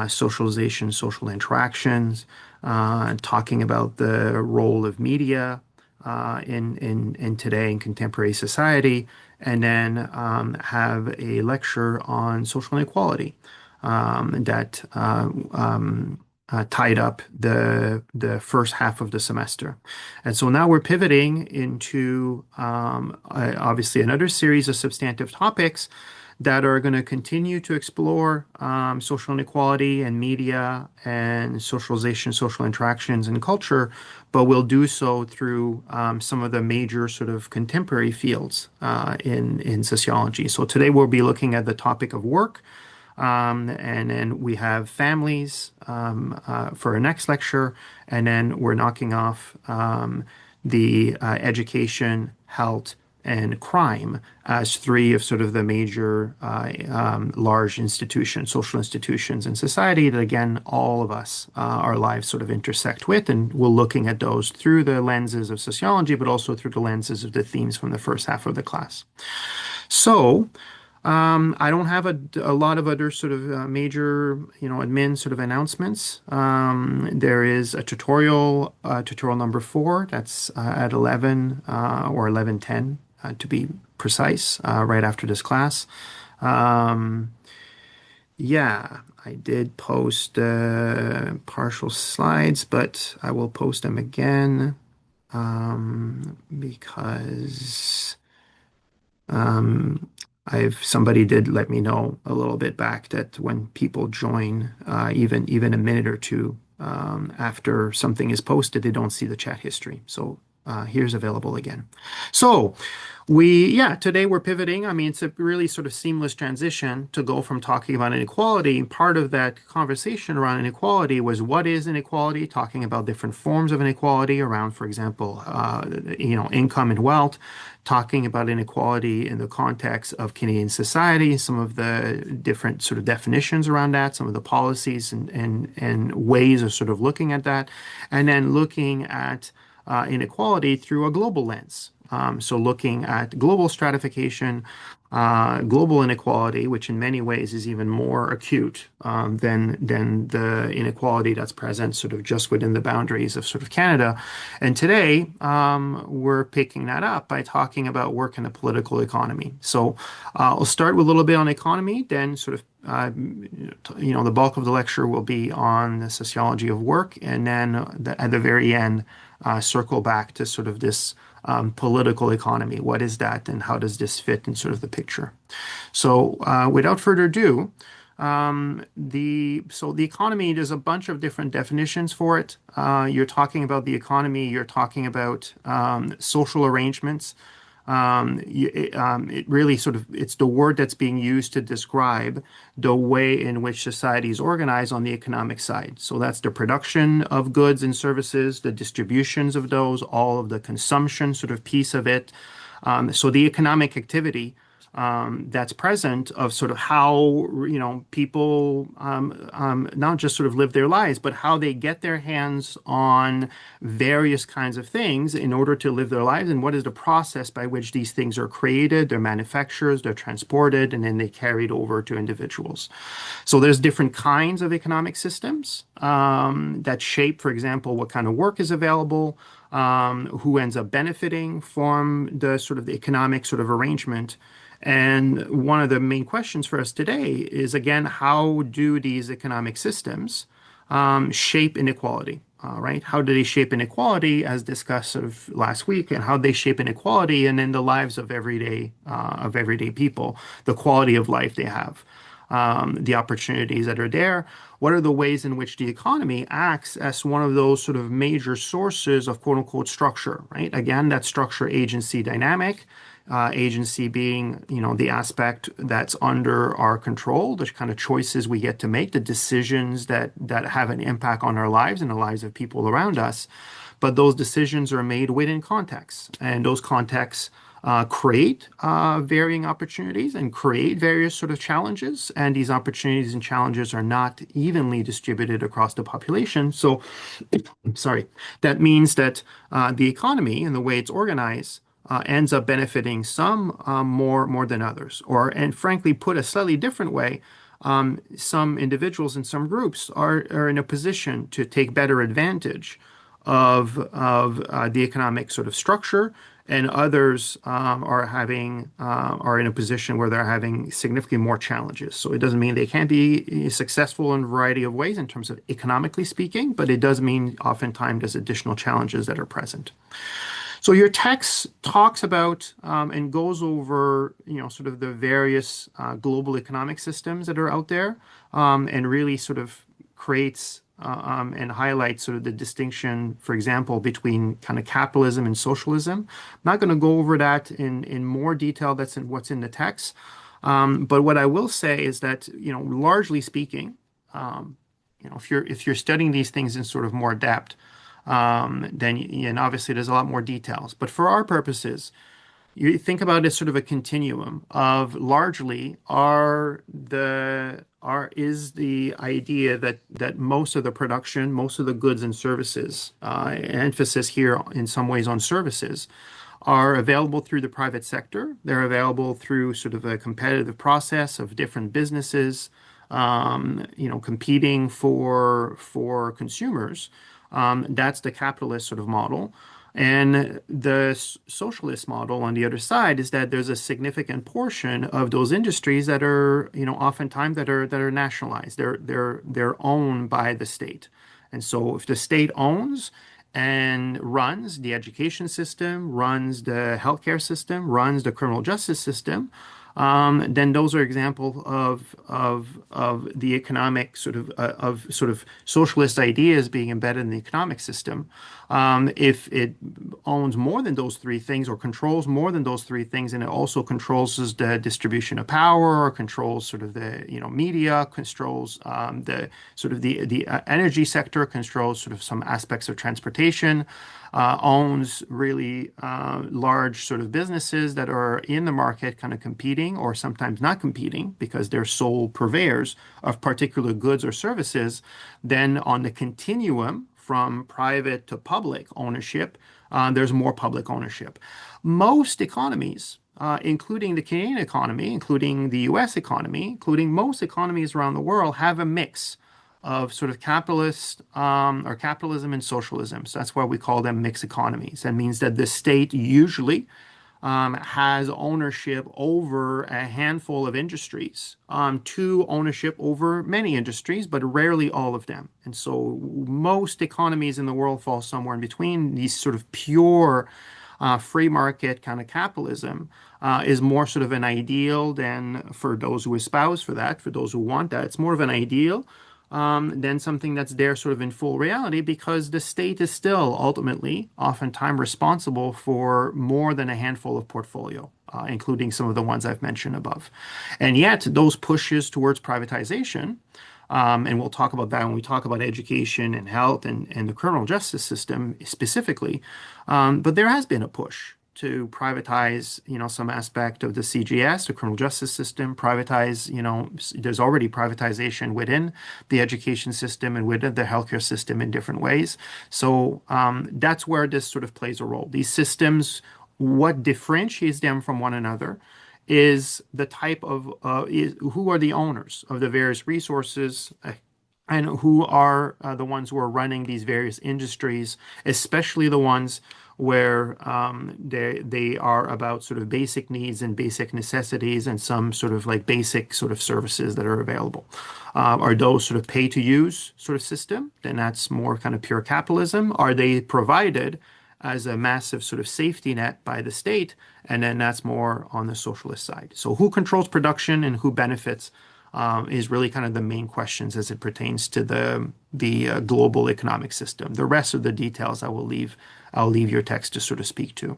socialization, social interactions, talking about the role of media in today in contemporary society, and then have a lecture on social inequality that tied up the first half of the semester. And so now we're pivoting into obviously another series of substantive topics that are going to continue to explore social inequality and media and socialization, social interactions, and culture, but we'll do so through some of the major sort of contemporary fields in sociology. So today we'll be looking at the topic of work, and then we have families for our next lecture, and then we're knocking off the education, health, and crime as three of sort of the major large institutions, social institutions in society that, again, all of us, our lives sort of intersect with. And we're looking at those through the lenses of sociology, but also through the lenses of the themes from the first half of the class. So I don't have a lot of other sort of major, admin sort of announcements. There is a tutorial number 4, that's at 11 or 11:10 to be precise, right after this class. Yeah, I did post partial slides, but I will post them again because somebody did let me know a little bit back that when people join, even a minute or two after something is posted, they don't see the chat history. So here's available again. So today we're pivoting. I mean, it's a really sort of seamless transition to go from talking about inequality. Part of that conversation around inequality was what is inequality, talking about different forms of inequality around, for example, income and wealth, talking about inequality in the context of Canadian society, some of the different sort of definitions around that, some of the policies and ways of sort of looking at that, and then looking at inequality through a global lens. So looking at global stratification, global inequality, which in many ways is even more acute than the inequality that's present sort of just within the boundaries of sort of Canada. And today we're picking that up by talking about work in the political economy. So I'll start with a little bit on economy, then sort of the bulk of the lecture will be on the sociology of work, and then at the very end circle back to sort of this political economy. What is that, and how does this fit in sort of the picture? So without further ado, the economy, there's a bunch of different definitions for it. You're talking about the economy, you're talking about social arrangements. It really sort of, it's the word that's being used to describe the way in which society is organized on the economic side. So that's the production of goods and services, the distributions of those, all of the consumption sort of piece of it. So the economic activity that's present of sort of how, people not just sort of live their lives, but how they get their hands on various kinds of things in order to live their lives, and what is the process by which these things are created, they're manufactured, they're transported, and then they carried over to individuals. So there's different kinds of economic systems that shape, for example, what kind of work is available, who ends up benefiting from the sort of the economic sort of arrangement. And one of the main questions for us today is, again, how do these economic systems shape inequality, right? How do they shape inequality, as discussed sort of last week, and how they shape inequality and in the lives of everyday people, the quality of life they have, the opportunities that are there. What are the ways in which the economy acts as one of those sort of major sources of quote unquote structure, right? Again, that structure agency dynamic. Agency being, the aspect that's under our control, the kind of choices we get to make, the decisions that have an impact on our lives and the lives of people around us. But those decisions are made within contexts, and those contexts create varying opportunities and create various sort of challenges. And these opportunities and challenges are not evenly distributed across the population. So, sorry, that means that the economy and the way it's organized ends up benefiting some more than others. And frankly, put a slightly different way, some individuals and some groups are in a position to take better advantage of the economic sort of structure, and others are in a position where they're having significantly more challenges. So it doesn't mean they can't be successful in a variety of ways in terms of economically speaking, but it does mean oftentimes there's additional challenges that are present. So your text talks about and goes over, sort of the various global economic systems that are out there, and really sort of creates and highlights sort of the distinction, for example, between kind of capitalism and socialism. I'm not going to go over that in more detail. That's in what's in the text. But what I will say is that, largely speaking, if you're studying these things in sort of more depth, then and obviously there's a lot more details. But for our purposes, you think about it as sort of a continuum of largely is the idea that most of the production, most of the goods and services, emphasis here in some ways on services, are available through the private sector. They're available through sort of a competitive process of different businesses, competing for consumers. That's the capitalist sort of model. And the socialist model on the other side is that there's a significant portion of those industries that are, oftentimes that are nationalized. They're owned by the state. And so if the state owns and runs the education system, runs the healthcare system, runs the criminal justice system, then those are examples of the economic sort of socialist ideas being embedded in the economic system. If it owns more than those three things or controls more than those three things, and it also controls the distribution of power, or controls sort of the media, controls the sort of the energy sector, controls sort of some aspects of transportation. Owns really large sort of businesses that are in the market kind of competing or sometimes not competing because they're sole purveyors of particular goods or services, then on the continuum from private to public ownership, there's more public ownership. Most economies, including the Canadian economy, including the US economy, including most economies around the world, have a mix of sort of capitalist or capitalism and socialism. So that's why we call them mixed economies. That means that the state usually has ownership over a handful of industries, to ownership over many industries, but rarely all of them. And so most economies in the world fall somewhere in between. These sort of pure free market kind of capitalism is more sort of an ideal than for those who espouse for that, for those who want that. It's more of an ideal than something that's there sort of in full reality, because the state is still ultimately oftentimes responsible for more than a handful of portfolio, including some of the ones I've mentioned above. And yet those pushes towards privatization, and we'll talk about that when we talk about education and health and the criminal justice system specifically. But there has been a push to privatize, some aspect of the CJS, the criminal justice system, privatize, there's already privatization within the education system and within the healthcare system in different ways. So that's where this sort of plays a role. These systems, what differentiates them from one another is the type of, who are the owners of the various resources, and who are the ones who are running these various industries, especially the ones where they are about sort of basic needs and basic necessities and some sort of like basic sort of services that are available. Are those sort of pay to use sort of system? Then that's more kind of pure capitalism. Are they provided as a massive sort of safety net by the state? And then that's more on the socialist side. So who controls production and who benefits is really kind of the main questions as it pertains to the global economic system. The rest of the details I'll leave your text to sort of speak to.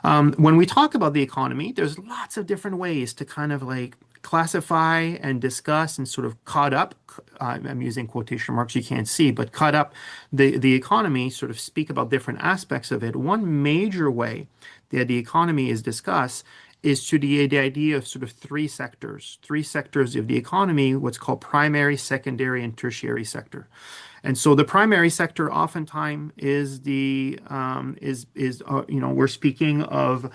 When we talk about the economy, there's lots of different ways to kind of like classify and discuss and sort of cut up. I'm using quotation marks you can't see, but cut up the economy, sort of speak about different aspects of it. One major way that the economy is discussed is to the idea of sort of three sectors of the economy, what's called primary, secondary, and tertiary sector. And so the primary sector oftentimes is we're speaking of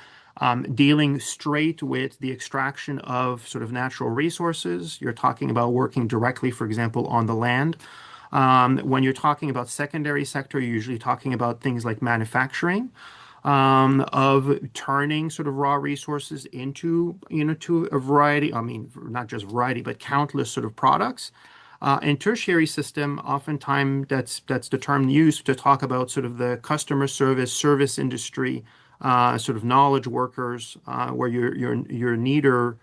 Dealing straight with the extraction of sort of natural resources. You're talking about working directly, for example, on the land. When you're talking about secondary sector, you're usually talking about things like manufacturing, of turning sort of raw resources into, to a variety, I mean, not just variety, but countless sort of products. And tertiary system, oftentimes that's the term used to talk about sort of the customer service industry, sort of knowledge workers, where you're neither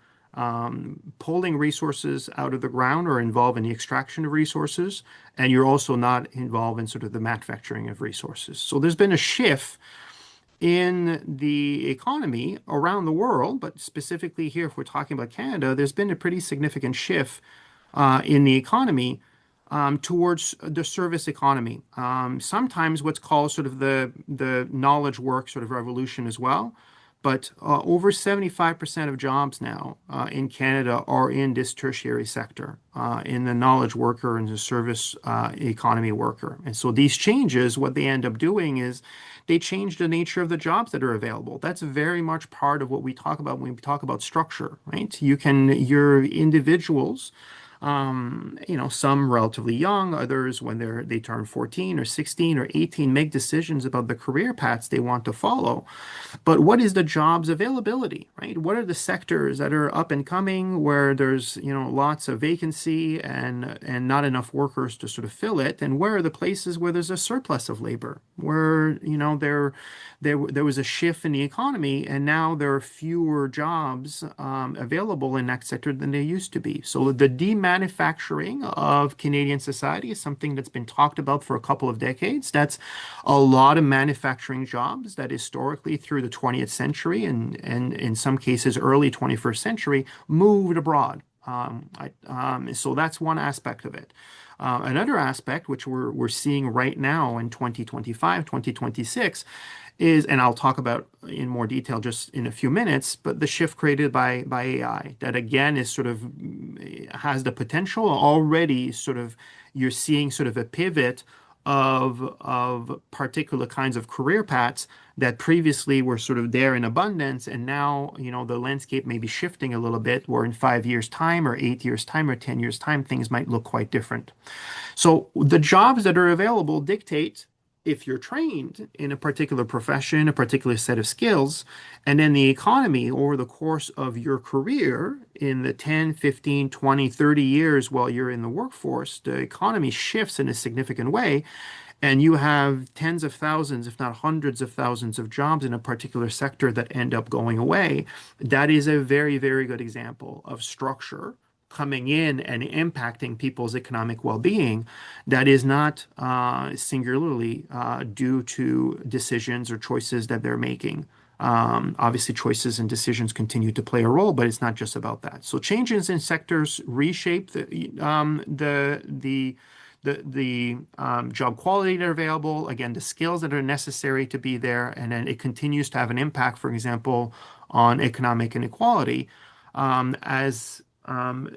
pulling resources out of the ground or involved in the extraction of resources, and you're also not involved in sort of the manufacturing of resources. So there's been a shift in the economy around the world, but specifically here, if we're talking about Canada, there's been a pretty significant shift in the economy towards the service economy. Sometimes what's called sort of the knowledge work sort of revolution as well. But over 75% of jobs now in Canada are in this tertiary sector, in the knowledge worker and the service economy worker. And so these changes, what they end up doing is they change the nature of the jobs that are available. That's very much part of what we talk about when we talk about structure, right? Your individuals, some relatively young, others when they turn 14 or 16 or 18, make decisions about the career paths they want to follow. But what is the jobs availability, right? What are the sectors that are up and coming where there's, lots of vacancy and not enough workers to sort of fill it? And where are the places where there's a surplus of labor, where, there was a shift in the economy and now there are fewer jobs available in that sector than there used to be. So the demanufacturing of Canadian society is something that's been talked about for a couple of decades. That's a lot of manufacturing jobs that historically through the 20th century and in some cases early 21st century moved abroad. So that's one aspect of it. Another aspect, which we're seeing right now in 2025, 2026, is, and I'll talk about in more detail just in a few minutes, but the shift created by AI that again is sort of has the potential already sort of you're seeing sort of a pivot of particular kinds of career paths that previously were sort of there in abundance, and now the landscape may be shifting a little bit, where in 5 years' time or 8 years' time or 10 years' time things might look quite different. So the jobs that are available dictate if you're trained in a particular profession, a particular set of skills, and then the economy over the course of your career in the 10, 15, 20, 30 years while you're in the workforce, the economy shifts in a significant way. And you have tens of thousands, if not hundreds of thousands of jobs in a particular sector that end up going away. That is a very, very good example of structure coming in and impacting people's economic well-being that is not singularly due to decisions or choices that they're making. Obviously, choices and decisions continue to play a role, but it's not just about that. So changes in sectors reshape the job quality that are available, again, the skills that are necessary to be there, and then it continues to have an impact, for example, on economic inequality, as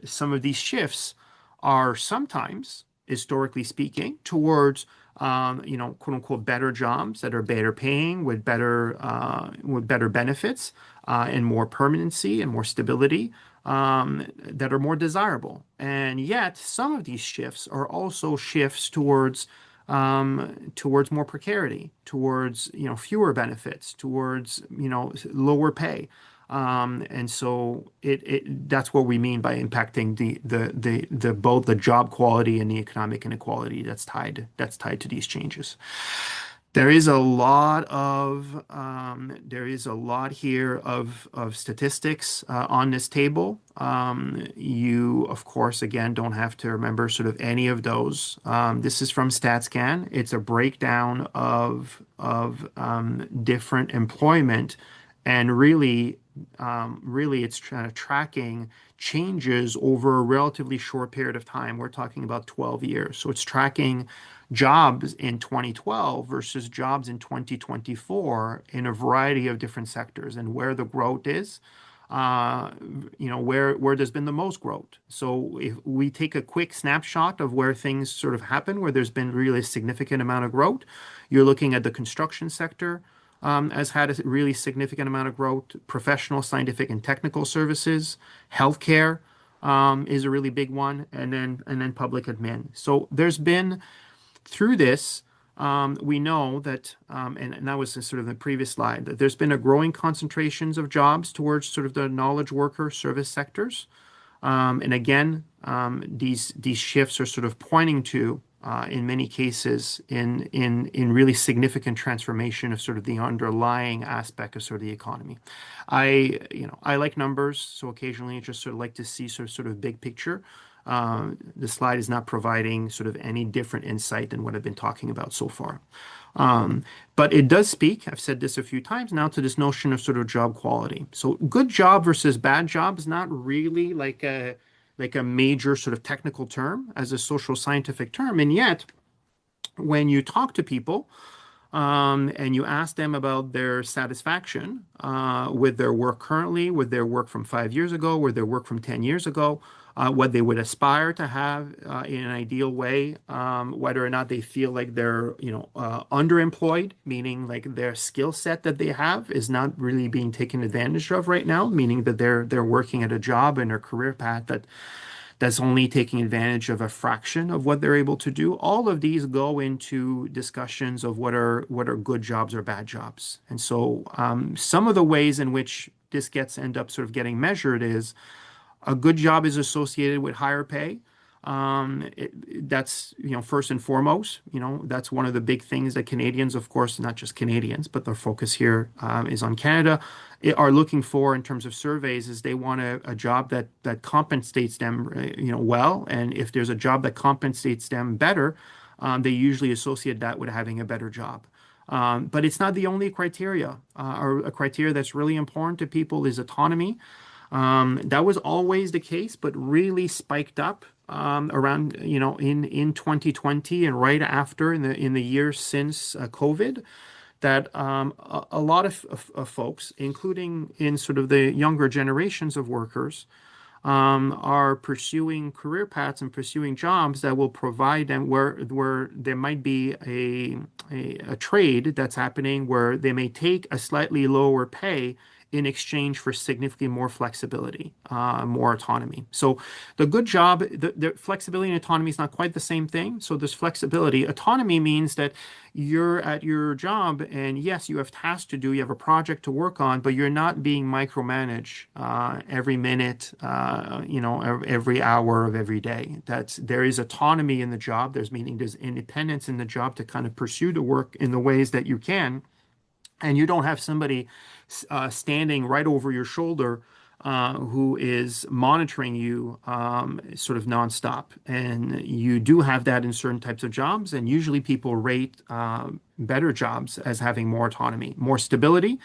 some of these shifts are sometimes, historically speaking, towards quote unquote better jobs that are better paying with better benefits and more permanency and more stability that are more desirable. And yet, some of these shifts are also shifts towards more precarity, towards fewer benefits, towards lower pay. And so that's what we mean by impacting the both the job quality and the economic inequality that's tied to these changes. There is a lot here of statistics on this table. You, of course, again, don't have to remember sort of any of those. This is from StatsCan. It's a breakdown of different employment, and really it's tracking changes over a relatively short period of time. We're talking about 12 years. So it's tracking jobs in 2012 versus jobs in 2024 in a variety of different sectors and where the growth is, where there's been the most growth. So if we take a quick snapshot of where things sort of happen, where there's been really a significant amount of growth, you're looking at the construction sector, has had a really significant amount of growth. Professional, scientific, and technical services, healthcare is a really big one, and then public admin. So there's been through this. We know that, and that was sort of the previous slide, that there's been a growing concentrations of jobs towards sort of the knowledge worker service sectors. And again, these shifts are sort of pointing to, in many cases, in really significant transformation of sort of the underlying aspect of sort of the economy. I like numbers, so occasionally I just sort of like to see sort of big picture. The slide is not providing sort of any different insight than what I've been talking about so far. Um, but it does speak, I've said this a few times now, to this notion of sort of job quality. So good job versus bad job is not really like a major sort of technical term as a social scientific term. And yet, when you talk to people, and you ask them about their satisfaction with their work currently, with their work from 5 years ago, with their work from 10 years ago, what they would aspire to have in an ideal way, whether or not they feel like they're, underemployed, meaning like their skill set that they have is not really being taken advantage of right now, meaning that they're working at a job and their career path that's only taking advantage of a fraction of what they're able to do. All of these go into discussions of what are good jobs or bad jobs. And so some of the ways in which this gets end up sort of getting measured is a good job is associated with higher pay. That's, first and foremost, that's one of the big things that Canadians, of course, not just Canadians, but the focus here is on Canada, are looking for in terms of surveys is they want a job that compensates them, well. And if there's a job that compensates them better, they usually associate that with having a better job. But it's not the only criteria. Or a criteria that's really important to people is autonomy. That was always the case, but really spiked up around, in 2020 and right after in the years since COVID, that a lot of folks, including in sort of the younger generations of workers, are pursuing career paths and pursuing jobs that will provide them where there might be a trade that's happening where they may take a slightly lower pay in exchange for significantly more flexibility, more autonomy. So the good job, the flexibility and autonomy is not quite the same thing. So there's flexibility. Autonomy means that you're at your job and yes, you have tasks to do, you have a project to work on, but you're not being micromanaged every minute, every hour of every day. There is autonomy in the job. There's independence in the job to kind of pursue the work in the ways that you can. And you don't have somebody standing right over your shoulder who is monitoring you sort of nonstop. And you do have that in certain types of jobs. And usually people rate better jobs as having more autonomy, more stability,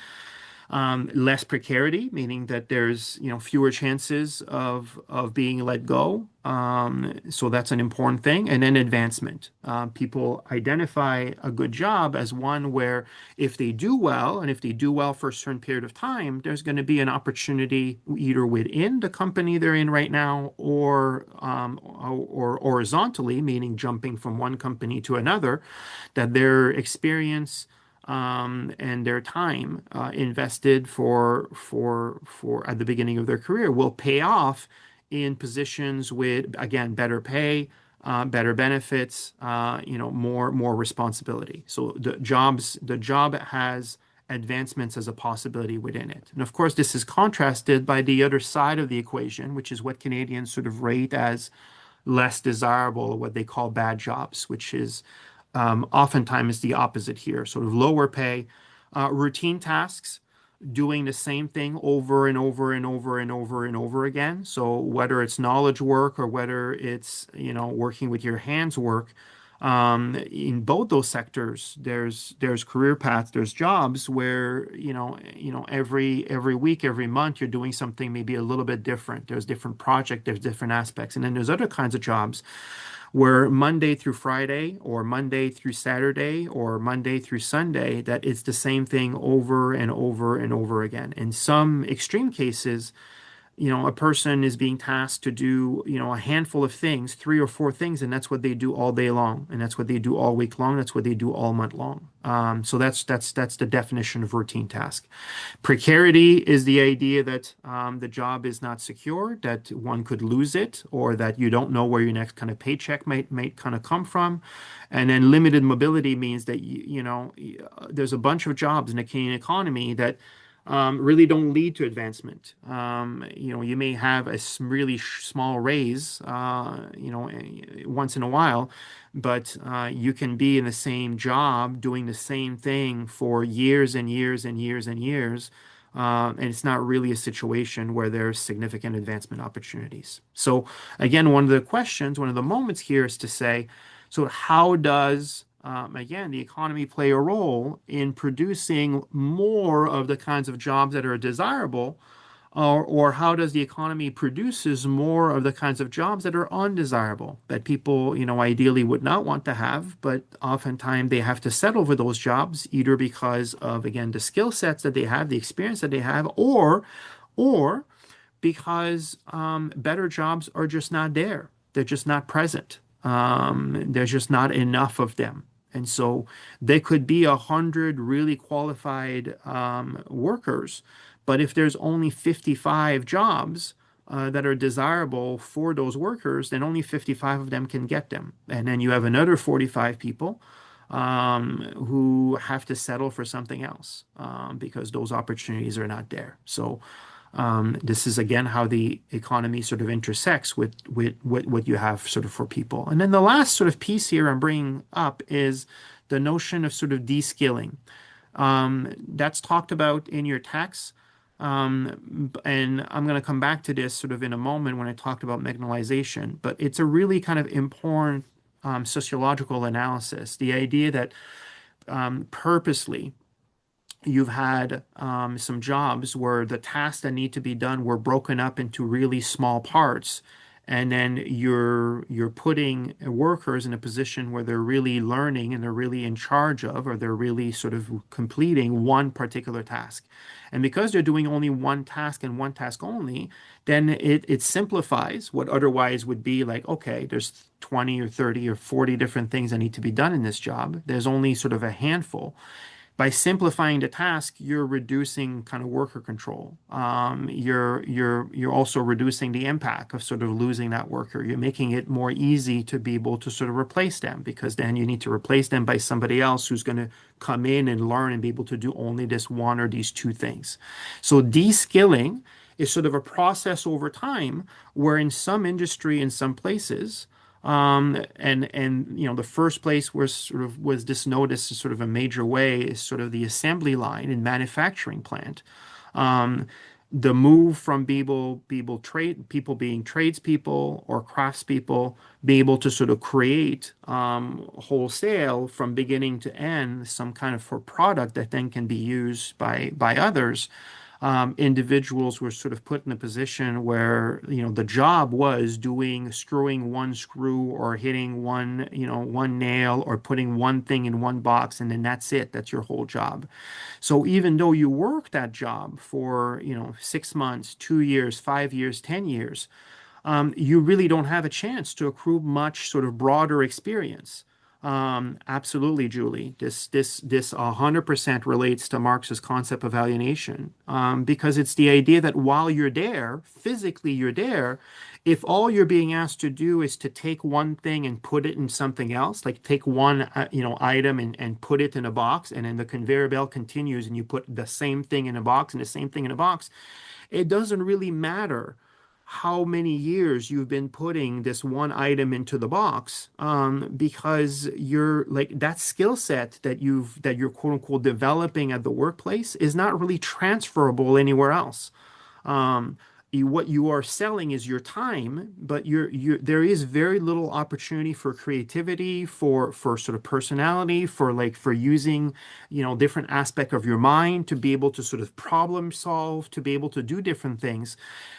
less precarity, meaning that there's fewer chances of being let go. So that's an important thing. And then advancement. People identify a good job as one where if they do well, and if they do well for a certain period of time, there's going to be an opportunity either within the company they're in right now, or horizontally, meaning jumping from one company to another, that their experience and their time invested for at the beginning of their career will pay off in positions with, again, better pay, better benefits, more responsibility. So the job has advancements as a possibility within it. And of course, this is contrasted by the other side of the equation, which is what Canadians sort of rate as less desirable, or what they call bad jobs, which is oftentimes the opposite here, sort of lower pay, routine tasks, doing the same thing over and over and over and over and over again. So whether it's knowledge work or whether it's, working with your hands work, in both those sectors, there's career paths, there's jobs where, every week, every month, you're doing something maybe a little bit different. There's different project, there's different aspects. And then there's other kinds of jobs where Monday through Friday or Monday through Saturday or Monday through Sunday, that it's the same thing over and over and over again. In some extreme cases, a person is being tasked to do, a handful of things, three or four things, and that's what they do all day long, and that's what they do all week long, that's what they do all month long. So that's the definition of routine task. Precarity is the idea that the job is not secure, that one could lose it, or that you don't know where your next kind of paycheck might kind of come from. And then limited mobility means that there's a bunch of jobs in the Canadian economy that really don't lead to advancement. You may have a really small raise, once in a while, but you can be in the same job doing the same thing for years and years and years and years. And it's not really a situation where there's significant advancement opportunities. So again, one of the questions, one of the moments here is to say, so how does again, the economy play a role in producing more of the kinds of jobs that are desirable, or how does the economy produces more of the kinds of jobs that are undesirable, that people, ideally would not want to have, but oftentimes they have to settle for those jobs, either because of, again, the skill sets that they have, the experience that they have, or because better jobs are just not there. They're just not present. There's just not enough of them. And so there could be 100 really qualified workers, but if there's only 55 jobs that are desirable for those workers, then only 55 of them can get them. And then you have another 45 people who have to settle for something else because those opportunities are not there. So this is again how the economy sort of intersects with what you have sort of for people. And then the last sort of piece here I'm bringing up is the notion of sort of de-skilling. That's talked about in your text. And I'm going to come back to this sort of in a moment when I talked about mechanization, but it's a really kind of important sociological analysis. The idea that purposely you've had some jobs where the tasks that need to be done were broken up into really small parts, and then you're putting workers in a position where they're really learning and they're really in charge of, or they're really sort of completing one particular task. And because they're doing only one task and one task only, then it simplifies what otherwise would be like, okay, there's 20 or 30 or 40 different things that need to be done in this job. There's only sort of a handful. By simplifying the task, you're reducing kind of worker control. You're also reducing the impact of sort of losing that worker. You're making it more easy to be able to sort of replace them, because then you need to replace them by somebody else who's going to come in and learn and be able to do only this one or these two things. So de-skilling is sort of a process over time where in some industry, in some places, the first place where sort of was this noticed in sort of a major way is sort of the assembly line and manufacturing plant. The move from people being tradespeople or craftspeople, be able to sort of create wholesale from beginning to end some kind of for product that then can be used by others. Individuals were sort of put in a position where, the job was screwing one screw or hitting one nail or putting one thing in one box, and then that's it. That's your whole job. So even though you work that job for, 6 months, 2 years, 5 years, 10 years, you really don't have a chance to accrue much sort of broader experience. Absolutely, Julie. This 100% relates to Marx's concept of alienation, because it's the idea that while you're there, physically you're there, if all you're being asked to do is to take one thing and put it in something else, like take one item and put it in a box, and then the conveyor belt continues and you put the same thing in a box and the same thing in a box, it doesn't really matter how many years you've been putting this one item into the box, because you're like that skill set that you're quote unquote developing at the workplace is not really transferable anywhere else. What you are selling is your time, but there is very little opportunity for creativity, for sort of personality, for using, different aspect of your mind to be able to sort of problem solve, to be able to do different things.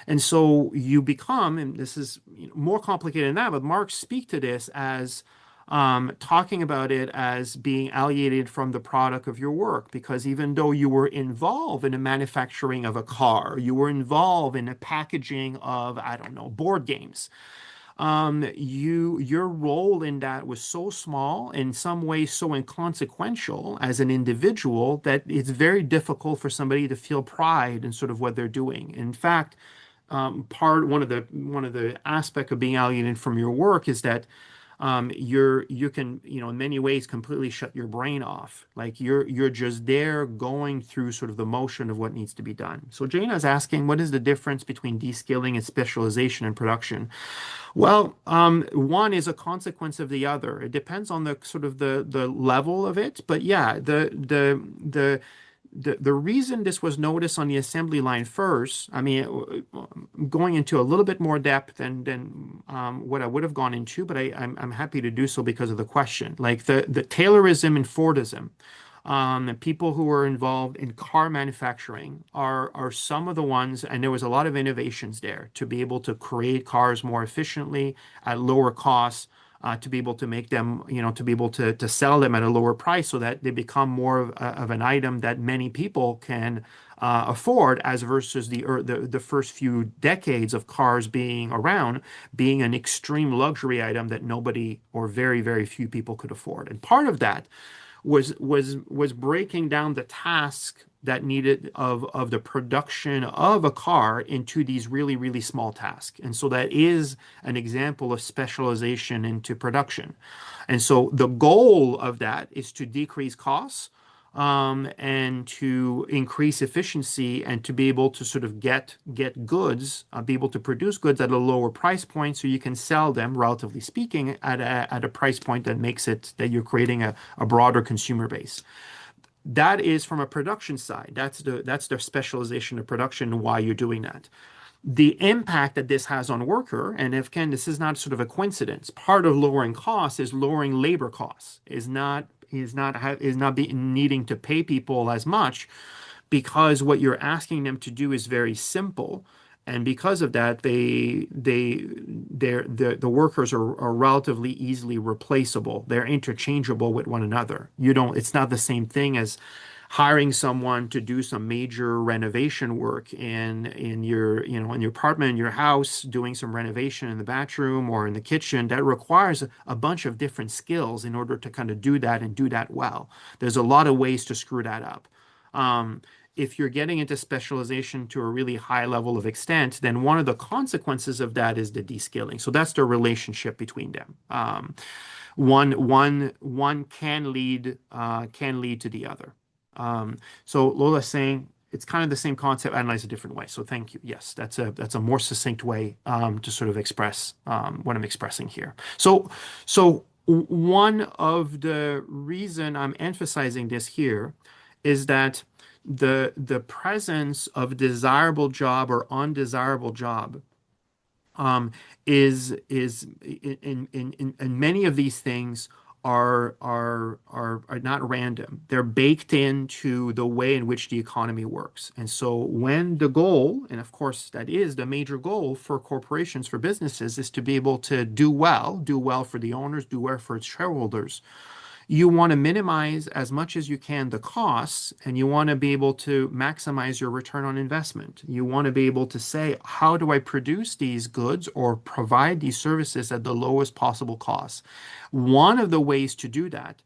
And so you become, and this is more complicated than that, but Marx speak to this as talking about it as being alienated from the product of your work, because even though you were involved in the manufacturing of a car, you were involved in the packaging of, I don't know, board games, your role in that was so small, in some ways so inconsequential as an individual, that it's very difficult for somebody to feel pride in sort of what they're doing. In fact, one of the aspect of being alienated from your work is that you can, in many ways completely shut your brain off. Like you're just there going through sort of the motion of what needs to be done. So Jana is asking, what is the difference between descaling and specialization in production? Well, one is a consequence of the other. It depends on the sort of the level of it, but yeah, the reason this was noticed on the assembly line first, I mean, going into a little bit more depth than what I would have gone into, but I'm happy to do so because of the question. Like the Taylorism and Fordism, the people who were involved in car manufacturing are some of the ones, and there was a lot of innovations there to be able to create cars more efficiently at lower costs, to be able to make them, to be able to sell them at a lower price so that they become more of an item that many people can afford, as versus the first few decades of cars being around, being an extreme luxury item that nobody or very, very few people could afford. And part of that was breaking down the task that needed of the production of a car into these really, really small tasks. And so that is an example of specialization into production. And so the goal of that is to decrease costs, and to increase efficiency, and to be able to sort of get goods, be able to produce goods at a lower price point, so you can sell them, relatively speaking, at a price point that makes it that you're creating a broader consumer base. That is from a production side. That's the specialization of production and why you're doing that. The impact that this has on worker, and if Ken, this is not sort of a coincidence. Part of lowering costs is lowering labor costs. Is not needing to pay people as much, because what you're asking them to do is very simple. And because of that, the workers are relatively easily replaceable. They're interchangeable with one another. It's not the same thing as hiring someone to do some major renovation work in your apartment, in your house, doing some renovation in the bathroom or in the kitchen. That requires a bunch of different skills in order to kind of do that and do that well. There's a lot of ways to screw that up. If you're getting into specialization to a really high level of extent, then one of the consequences of that is the descaling. So that's the relationship between them. One can lead to the other. So Lola's saying it's kind of the same concept, analyzed a different way. So thank you. Yes, that's a more succinct way to sort of express what I'm expressing here. So one of the reason I'm emphasizing this here is that the presence of desirable job or undesirable job, is in many of these things are not random. They're baked into the way in which the economy works. And so when the goal, and of course that is the major goal for corporations, for businesses, is to be able to do well for the owners, do well for its shareholders, you want to minimize as much as you can the costs, and you want to be able to maximize your return on investment. You want to be able to say, how do I produce these goods or provide these services at the lowest possible cost? One of the ways to do that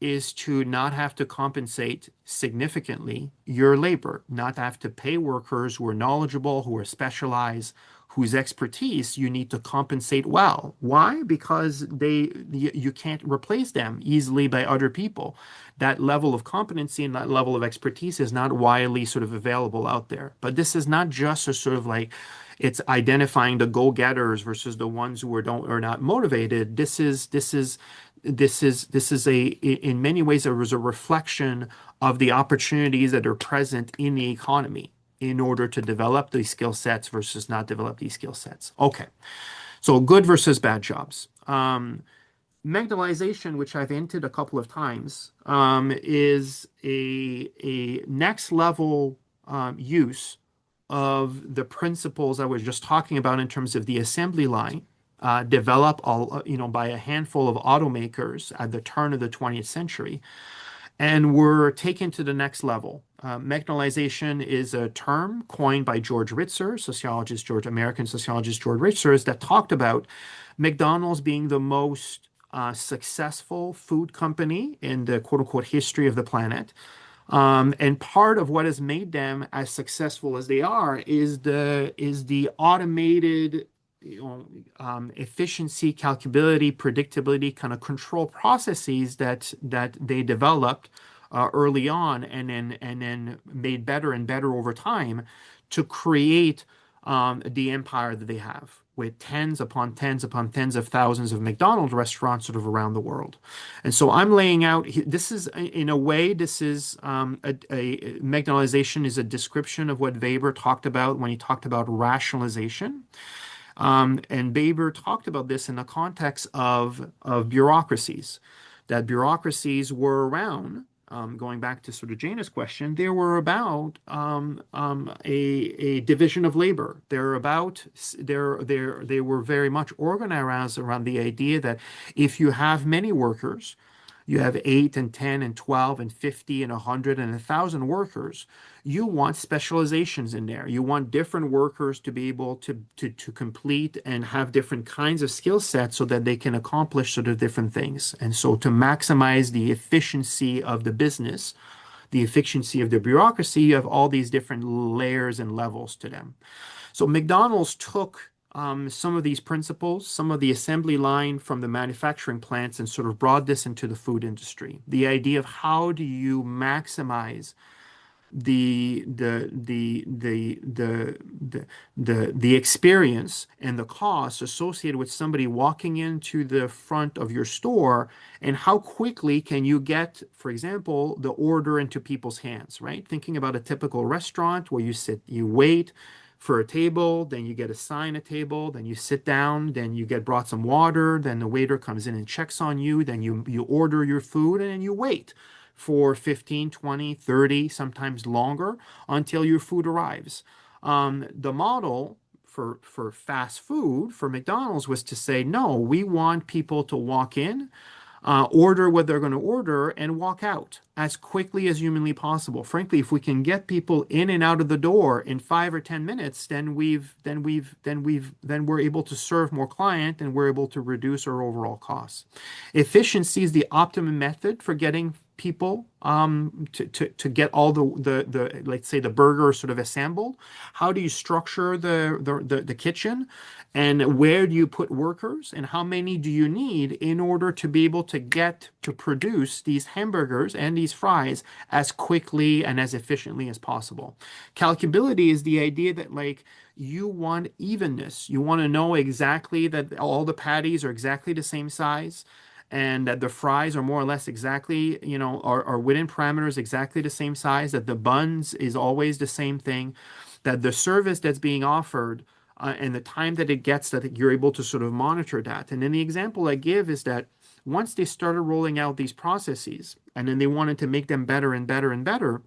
is to not have to compensate significantly your labor, not have to pay workers who are knowledgeable, who are specialized, whose expertise you need to compensate well. Why? Because you can't replace them easily by other people. That level of competency and that level of expertise is not widely sort of available out there. But this is not just a sort of like it's identifying the go-getters versus the ones who are not motivated. In many ways, there was a reflection of the opportunities that are present in the economy in order to develop these skill sets versus not develop these skill sets. Okay, so good versus bad jobs. Megdalization, which I've hinted a couple of times, is a next level use of the principles I was just talking about in terms of the assembly line, developed all, by a handful of automakers at the turn of the 20th century and were taken to the next level. Mechanization is a term coined by George Ritzer, American sociologist George Ritzer, that talked about McDonald's being the most successful food company in the quote unquote history of the planet. And part of what has made them as successful as they are is the automated, efficiency, calculability, predictability, kind of control processes that they developed early on, and then made better and better over time to create the empire that they have, with tens upon tens upon tens of thousands of McDonald's restaurants sort of around the world. And so I'm laying out, this is, in a way, this is a McDonaldization is a description of what Weber talked about when he talked about rationalization. And Weber talked about this in the context of bureaucracies, that bureaucracies were around. Going back to sort of Jana's question, they were about a division of labor. They were very much organized around the idea that if you have many workers, you have 8 and 10 and 12 and 50 and 100 and 1,000 workers. You want specializations in there. You want different workers to be able to complete and have different kinds of skill sets so that they can accomplish sort of different things. And so to maximize the efficiency of the business, the efficiency of the bureaucracy, you have all these different layers and levels to them. So McDonald's took some of these principles, some of the assembly line from the manufacturing plants, and sort of brought this into the food industry. The idea of how do you maximize the experience and the cost associated with somebody walking into the front of your store, and how quickly can you get, for example, the order into people's hands, right? Thinking about a typical restaurant where you sit, you wait for a table, then you get assigned a table, then you sit down, then you get brought some water, then the waiter comes in and checks on you, then you order your food, and then you wait for 15, 20, 30, sometimes longer until your food arrives. The model for fast food for McDonald's was to say, no, we want people to walk in, order what they're going to order, and walk out as quickly as humanly possible. Frankly, if we can get people in and out of the door in 5 or 10 minutes, then we're able to serve more client, and we're able to reduce our overall costs. Efficiency is the optimum method for getting people to get all the let's say the burger sort of assembled. How do you structure the kitchen, and where do you put workers, and how many do you need in order to be able to get to produce these hamburgers and these fries as quickly and as efficiently as possible? Calculability is the idea that, like, you want evenness. You want to know exactly that all the patties are exactly the same size, and that the fries are more or less exactly, are within parameters exactly the same size, that the buns is always the same thing, that the service that's being offered and the time that it gets, that you're able to sort of monitor that. And then the example I give is that once they started rolling out these processes, and then they wanted to make them better and better and better,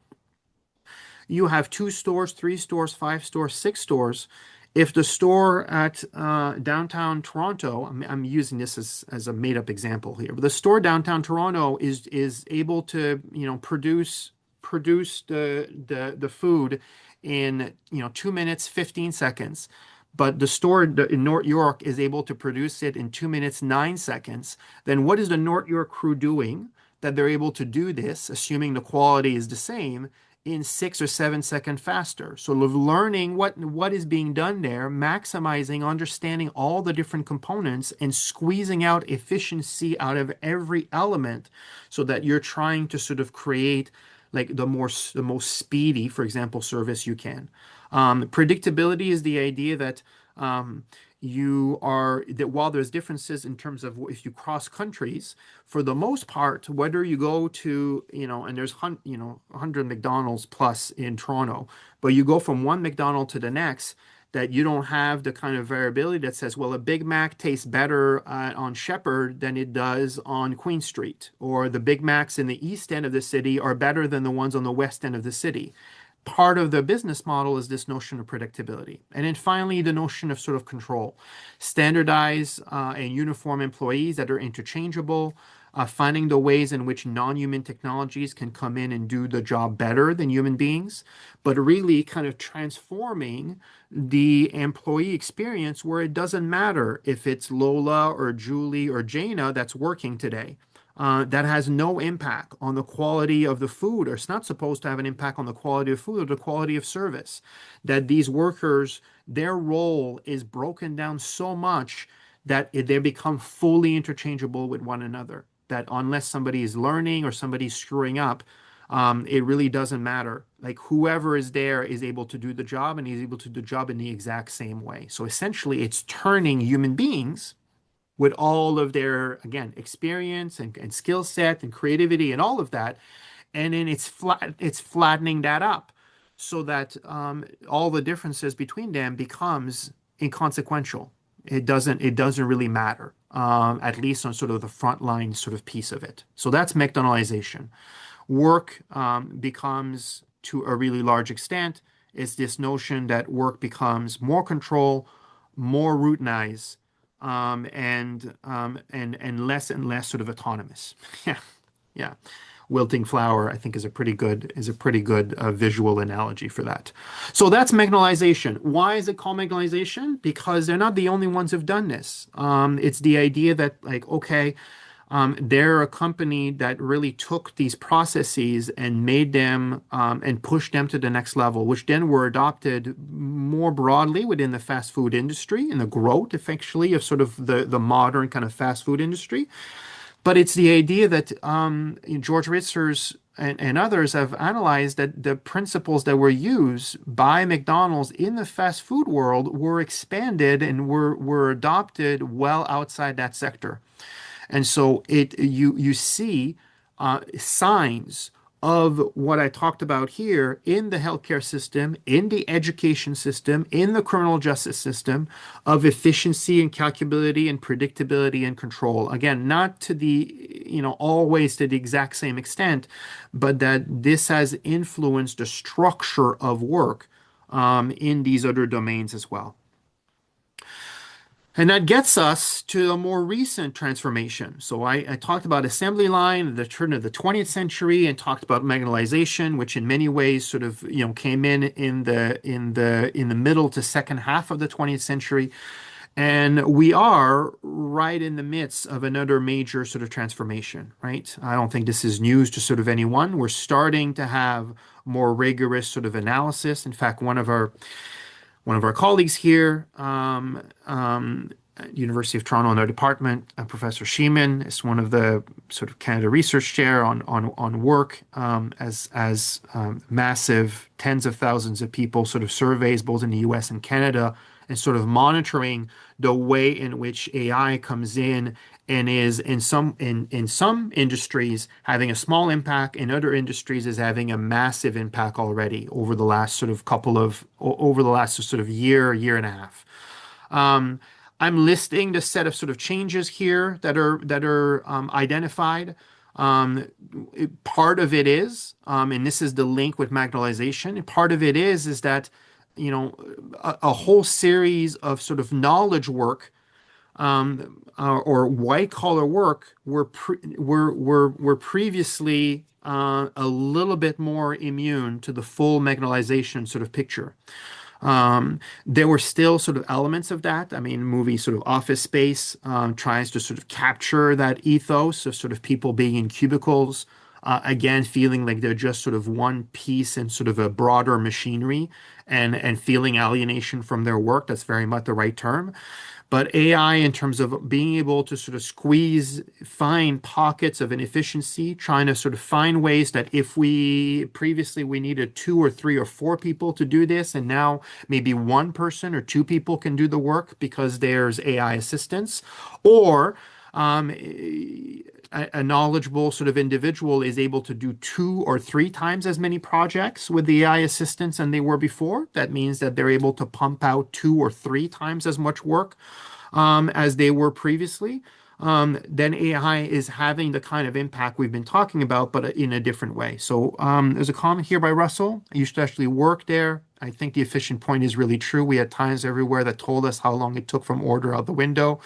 you have 2 stores, 3 stores, 5 stores, 6 stores. If the store at downtown Toronto, I'm using this as a made-up example here, but the store downtown Toronto is able to produce the food in 2 minutes 15 seconds, but the store in North York is able to produce it in 2 minutes 9 seconds, then what is the North York crew doing that they're able to do this, assuming the quality is the same, in 6 or 7 seconds faster? So learning what is being done there, maximizing, understanding all the different components, and squeezing out efficiency out of every element, so that you're trying to sort of create like the most speedy, for example, service you can. Predictability is the idea that while there's differences in terms of if you cross countries, for the most part, whether you go to, and there's 100 McDonald's plus in Toronto, but you go from one McDonald to the next, that you don't have the kind of variability that says, well, a Big Mac tastes better on Shepherd than it does on Queen Street, or the Big Macs in the east end of the city are better than the ones on the west end of the city. part of the business model is this notion of predictability. And then finally, the notion of sort of control. Standardize and uniform employees that are interchangeable, finding the ways in which non-human technologies can come in and do the job better than human beings, but really kind of transforming the employee experience where it doesn't matter if it's Lola or Julie or Jana that's working today. That has no impact on the quality of the food, or it's not supposed to have an impact on the quality of food or the quality of service. That these workers, their role is broken down so much that they become fully interchangeable with one another. That unless somebody is learning or somebody's screwing up, it really doesn't matter. Like whoever is there is able to do the job and is able to do the job in the exact same way. So essentially, it's turning human beings with all of their, again, experience and skill set and creativity and all of that. And then it's flattening that up so that all the differences between them becomes inconsequential. It doesn't really matter, at least on sort of the frontline sort of piece of it. So that's McDonaldization. Work becomes, to a really large extent, is this notion that work becomes more control, more routinized, and less sort of autonomous. Yeah, yeah. Wilting flower, I think, is a pretty good visual analogy for that. So that's Magnolization. Why is it called Magnolization? Because they're not the only ones who've done this. It's the idea that, like, okay, they're a company that really took these processes and made them and pushed them to the next level, which then were adopted more broadly within the fast food industry and the growth, effectively, of sort of the modern kind of fast food industry. But it's the idea that George Ritzers and others have analyzed that the principles that were used by McDonald's in the fast food world were expanded and were adopted well outside that sector. And so you see signs of what I talked about here in the healthcare system, in the education system, in the criminal justice system, of efficiency and calculability and predictability and control. Again, not to the, always to the exact same extent, but that this has influenced the structure of work in these other domains as well. And that gets us to a more recent transformation. So I talked about assembly line at the turn of the 20th century and talked about magnetization, which in many ways sort of came in the middle to second half of the 20th century. And we are right in the midst of another major sort of transformation, right? I don't think this is news to sort of anyone. We're starting to have more rigorous sort of analysis. In fact, one of our colleagues here at University of Toronto in our department, Professor Sheeman, is one of the sort of Canada Research Chair on work as massive tens of thousands of people sort of surveys both in the US and Canada and sort of monitoring the way in which AI comes in and is in some industries having a small impact, in other industries is having a massive impact already over the last sort of year and a half. I'm listing the set of sort of changes here that are identified. Part of it is, and this is the link with magnetization. Part of it is that a whole series of sort of knowledge work or white collar work were previously a little bit more immune to the full magnetization sort of picture. There were still sort of elements of that. I mean, movie sort of Office Space tries to sort of capture that ethos of sort of people being in cubicles, again, feeling like they're just sort of one piece in sort of a broader machinery and feeling alienation from their work. That's very much the right term. But AI, in terms of being able to sort of find pockets of inefficiency, trying to sort of find ways that if previously we needed 2 or 3 or 4 people to do this, and now maybe 1 person or 2 people can do the work because there's AI assistance, or a knowledgeable sort of individual is able to do 2 or 3 times as many projects with the AI assistance than they were before. That means that they're able to pump out 2 or 3 times as much work as they were previously. then AI is having the kind of impact we've been talking about, but in a different way. So there's a comment here by Russell. I used to actually work there. I think the efficient point is really true. We had times everywhere that told us how long it took from order out the window.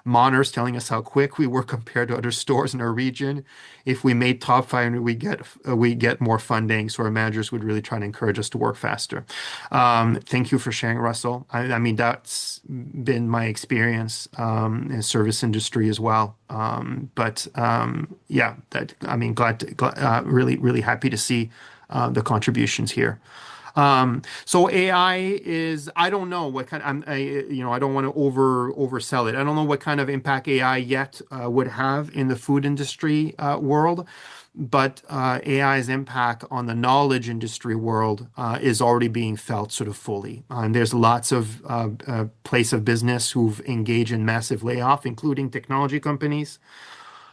Monitors telling us how quick we were compared to other stores in our region. If we made top 500, we get more funding. So our managers would really try to encourage us to work faster. Thank you for sharing, Russell. I mean, that's been my experience in service industry as well. Yeah, that I mean, really, really happy to see the contributions here. So AI is, I don't know what kind, I don't want to oversell it. I don't know what kind of impact AI yet would have in the food industry world, but AI's impact on the knowledge industry world is already being felt sort of fully. There's lots of place of business who've engaged in massive layoff, including technology companies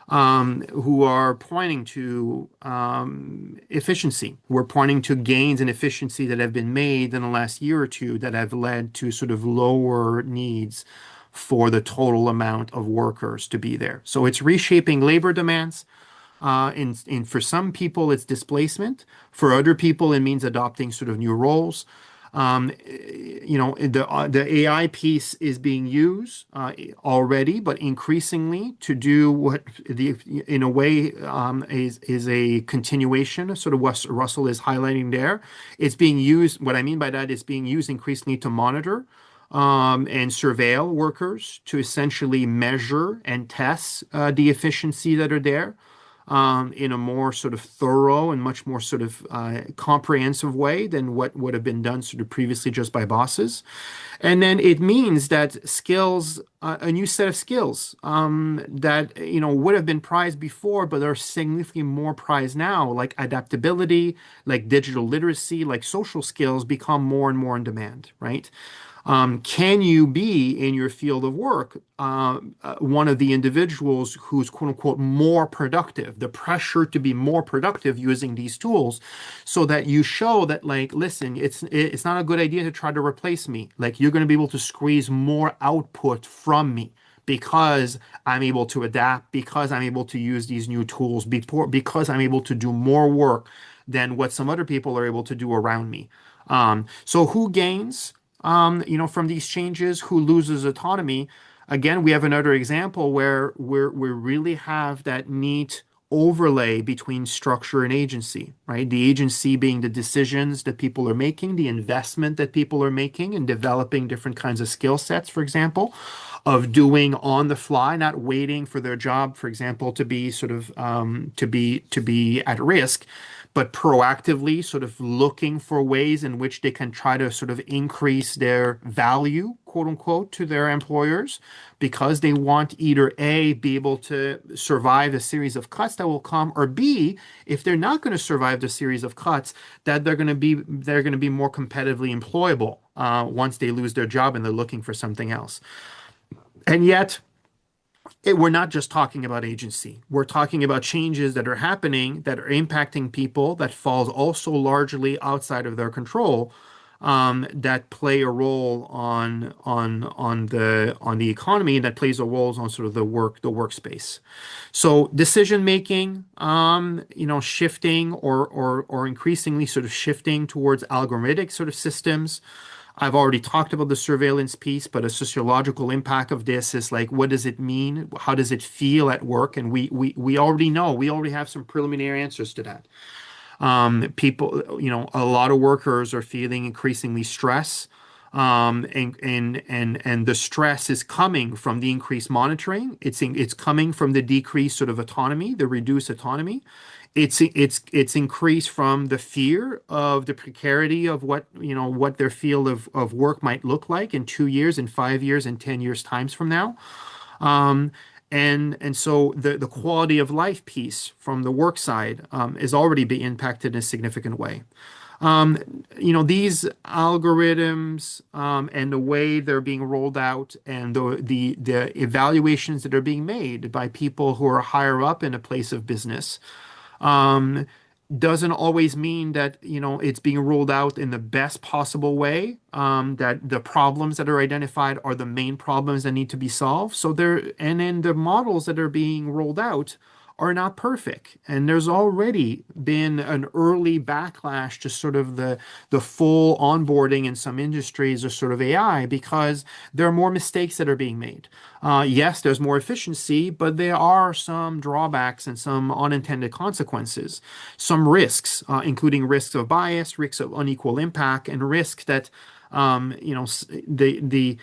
who are pointing to efficiency. We're pointing to gains in efficiency that have been made in the last year or two that have led to sort of lower needs for the total amount of workers to be there. So it's reshaping labor demands. For some people, it's displacement. For other people, it means adopting sort of new roles. The AI piece is being used already, but increasingly to do what in a way is a continuation of sort of what Russell is highlighting there. It's being used. What I mean by that is being used increasingly to monitor and surveil workers to essentially measure and test the efficiency that are there in a more sort of thorough and much more sort of comprehensive way than what would have been done sort of previously just by bosses. And then it means that skills, a new set of skills that would have been prized before, but are significantly more prized now, like adaptability, like digital literacy, like social skills, become more and more in demand, right? Can you be in your field of work one of the individuals who's quote unquote more productive, the pressure to be more productive using these tools so that you show that, like, listen, it's not a good idea to try to replace me. Like, you're going to be able to squeeze more output from me because I'm able to adapt, because I'm able to use these new tools, because I'm able to do more work than what some other people are able to do around me. So who gains? From these changes, who loses autonomy? Again, we have another example where we really have that neat overlay between structure and agency, right? The agency being the decisions that people are making, the investment that people are making in developing different kinds of skill sets, for example, of doing on the fly, not waiting for their job, for example, to be sort of to be at risk, but proactively sort of looking for ways in which they can try to sort of increase their value, quote unquote, to their employers because they want either A, be able to survive a series of cuts that will come, or B, if they're not going to survive the series of cuts, that they're going to be more competitively employable once they lose their job and they're looking for something else. And yet, we're not just talking about agency. We're talking about changes that are happening that are impacting people that falls also largely outside of their control, that play a role on the economy, that plays a role on sort of the workspace. So decision making, shifting or increasingly sort of shifting towards algorithmic sort of systems. I've already talked about the surveillance piece, but a sociological impact of this is like, what does it mean? How does it feel at work? And we already know, we already have some preliminary answers to that. People, a lot of workers are feeling increasingly stress. And the stress is coming from the increased monitoring. It's coming from the decreased sort of autonomy, the reduced autonomy. It's increased from the fear of the precarity of what their field of work might look like in 2 years, in 5 years, in 10 years times from now. And so the quality of life piece from the work side is already being impacted in a significant way. These algorithms and the way they're being rolled out and the evaluations that are being made by people who are higher up in a place of business, doesn't always mean that, it's being rolled out in the best possible way, that the problems that are identified are the main problems that need to be solved. And then the models that are being rolled out are not perfect. And there's already been an early backlash to sort of the full onboarding in some industries of sort of AI because there are more mistakes that are being made. Yes, there's more efficiency, but there are some drawbacks and some unintended consequences, some risks, including risks of bias, risks of unequal impact, and risk that the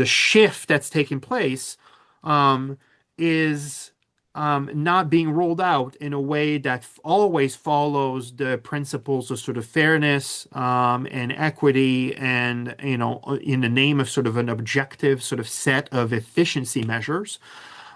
shift that's taking place um, is not being rolled out in a way that always follows the principles of sort of fairness and equity, and in the name of sort of an objective sort of set of efficiency measures.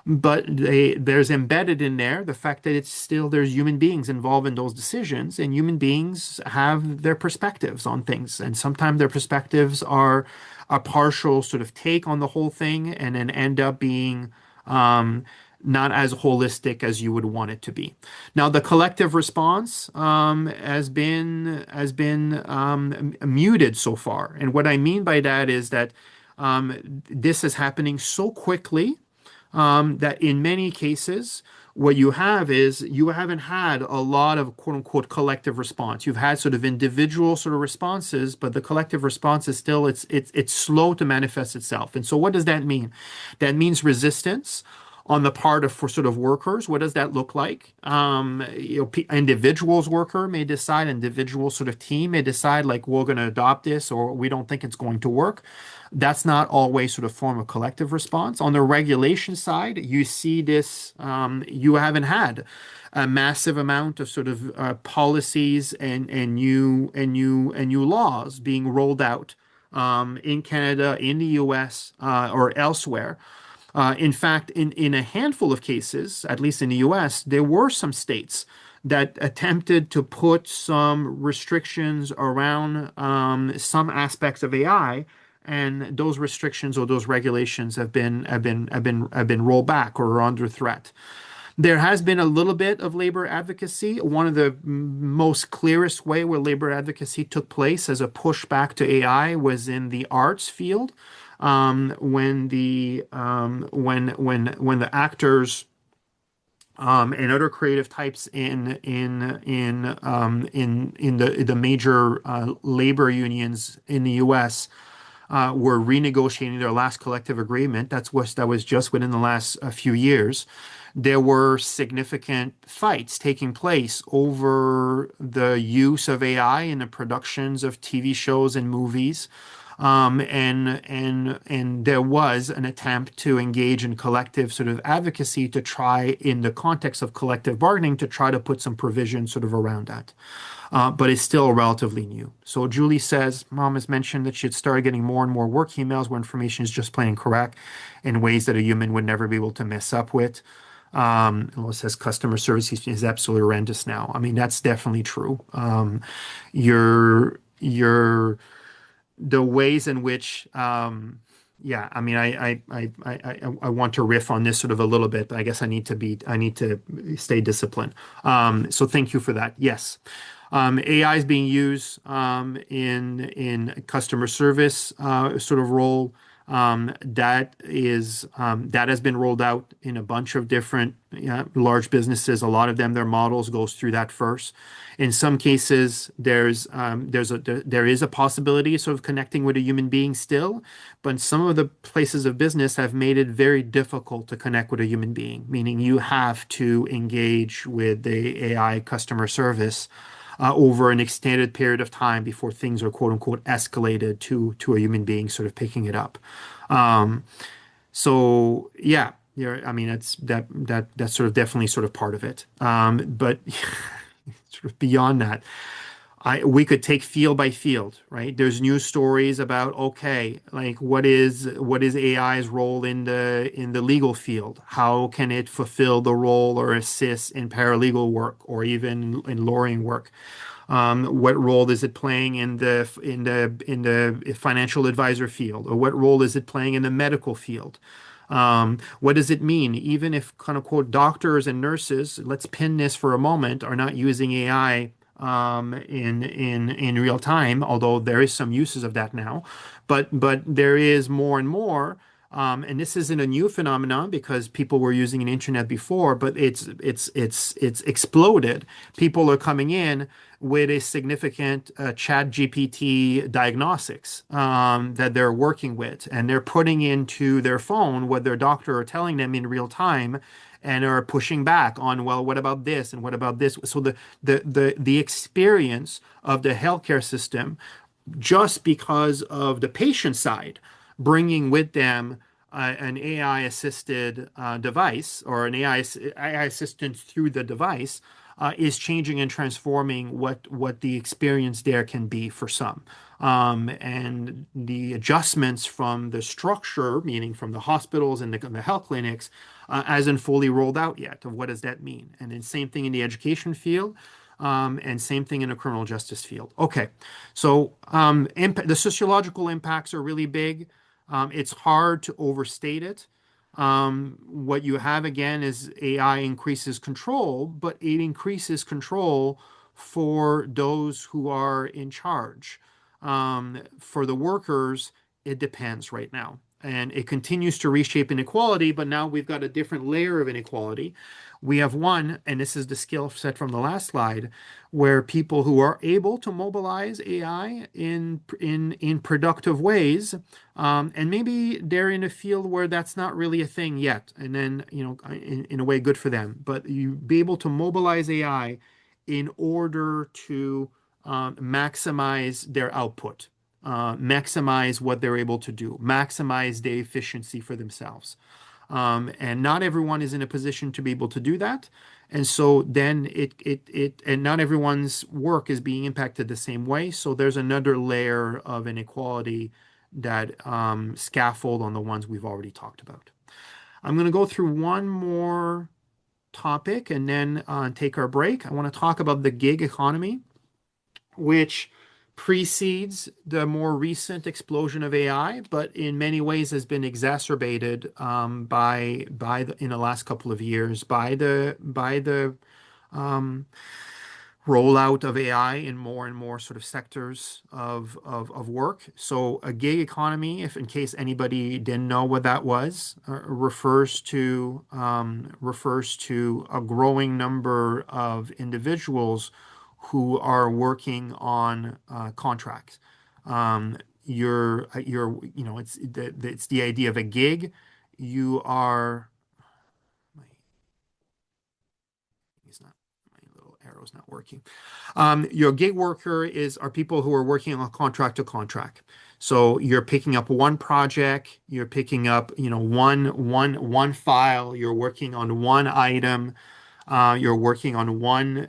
But there's embedded in there the fact that there's human beings involved in those decisions, and human beings have their perspectives on things, and sometimes their perspectives are a partial sort of take on the whole thing, and then end up being not as holistic as you would want it to be. Now, the collective response has been muted so far, and what I mean by that is that this is happening so quickly that in many cases, what you have is you haven't had a lot of quote unquote collective response. You've had sort of individual sort of responses, but the collective response is still it's slow to manifest itself. And so what does that mean? That means resistance on the part of for sort of workers. What does that look like? Individuals worker may decide, individual sort of team may decide like we're going to adopt this or we don't think it's going to work. That's not always sort of form of collective response. On the regulation side, you see this, you haven't had a massive amount of sort of policies and new laws being rolled out in Canada, in the US, or elsewhere. In fact, in a handful of cases, at least in the US, there were some states that attempted to put some restrictions around some aspects of AI, and those restrictions or those regulations have been rolled back or are under threat. There has been a little bit of labor advocacy. One of the most clearest way where labor advocacy took place as a pushback to AI was in the arts field, when the actors and other creative types in the major labor unions in the U.S. Were renegotiating their last collective agreement. That was just within the last few years. There were significant fights taking place over the use of AI in the productions of TV shows and movies. And there was an attempt to engage in collective sort of advocacy to try, in the context of collective bargaining, to try to put some provision sort of around that. But it's still relatively new. So Julie says, Mom has mentioned that she had started getting more and more work emails where information is just plain incorrect in ways that a human would never be able to mess up with. It says customer service is absolutely horrendous now. I mean, that's definitely true. Your the ways in which yeah, I mean, I want to riff on this sort of a little bit, but I guess I need to stay disciplined. So thank you for that. Yes. AI is being used in customer service sort of role. That has been rolled out in a bunch of different large businesses. A lot of them, their models goes through that first. In some cases, there is a possibility of sort of connecting with a human being still, but some of the places of business have made it very difficult to connect with a human being, meaning you have to engage with the AI customer service over an extended period of time before things are quote unquote escalated to a human being sort of picking it up. Um, so yeah, I mean, that's sort of definitely sort of part of it. But sort of beyond that, we could take field by field, right? There's news stories about, okay, like what is AI's role in the legal field? How can it fulfill the role or assist in paralegal work or even in lawyering work? What role is it playing in the financial advisor field, or what role is it playing in the medical field? What does it mean? Even if, kind of quote, doctors and nurses, let's pin this for a moment, are not using AI in real time, although there is some uses of that now, but there is more and more. And this isn't a new phenomenon because people were using an internet before, but it's exploded. People are coming in with a significant chat GPT diagnostics that they're working with, and they're putting into their phone what their doctor are telling them in real time, and are pushing back on, well, what about this and what about this? So the experience of the healthcare system, just because of the patient side, bringing with them an AI assisted device or an AI assistant through the device is changing and transforming what the experience there can be for some. And the adjustments from the structure, meaning from the hospitals and the health clinics, hasn't fully rolled out yet of what does that mean. And then same thing in the education field, and same thing in the criminal justice field. Okay, so the sociological impacts are really big. It's hard to overstate it. What you have again is AI increases control, but it increases control for those who are in charge. For the workers, it depends right now. And it continues to reshape inequality, but now we've got a different layer of inequality. We have one, and this is the skill set from the last slide, where people who are able to mobilize AI in productive ways, and maybe they're in a field where that's not really a thing yet, and then in a way, good for them. But you be able to mobilize AI in order to maximize their output, maximize what they're able to do, maximize the efficiency for themselves. And not everyone is in a position to be able to do that. And so then and not everyone's work is being impacted the same way. So there's another layer of inequality that scaffold on the ones we've already talked about. I'm going to go through one more topic and then take our break. I want to talk about the gig economy, which precedes the more recent explosion of AI, but in many ways has been exacerbated in the last couple of years by the um, rollout of AI in more and more sort of sectors of work. So a gig economy, if in case anybody didn't know what that was, refers to a growing number of individuals who are working on contracts. It's the idea of a gig. You are my it's not my little arrow's not working. Your gig worker are people who are working on contract to contract. So you're picking up one project, you're picking up, one file, you're working on one item, you're working on one,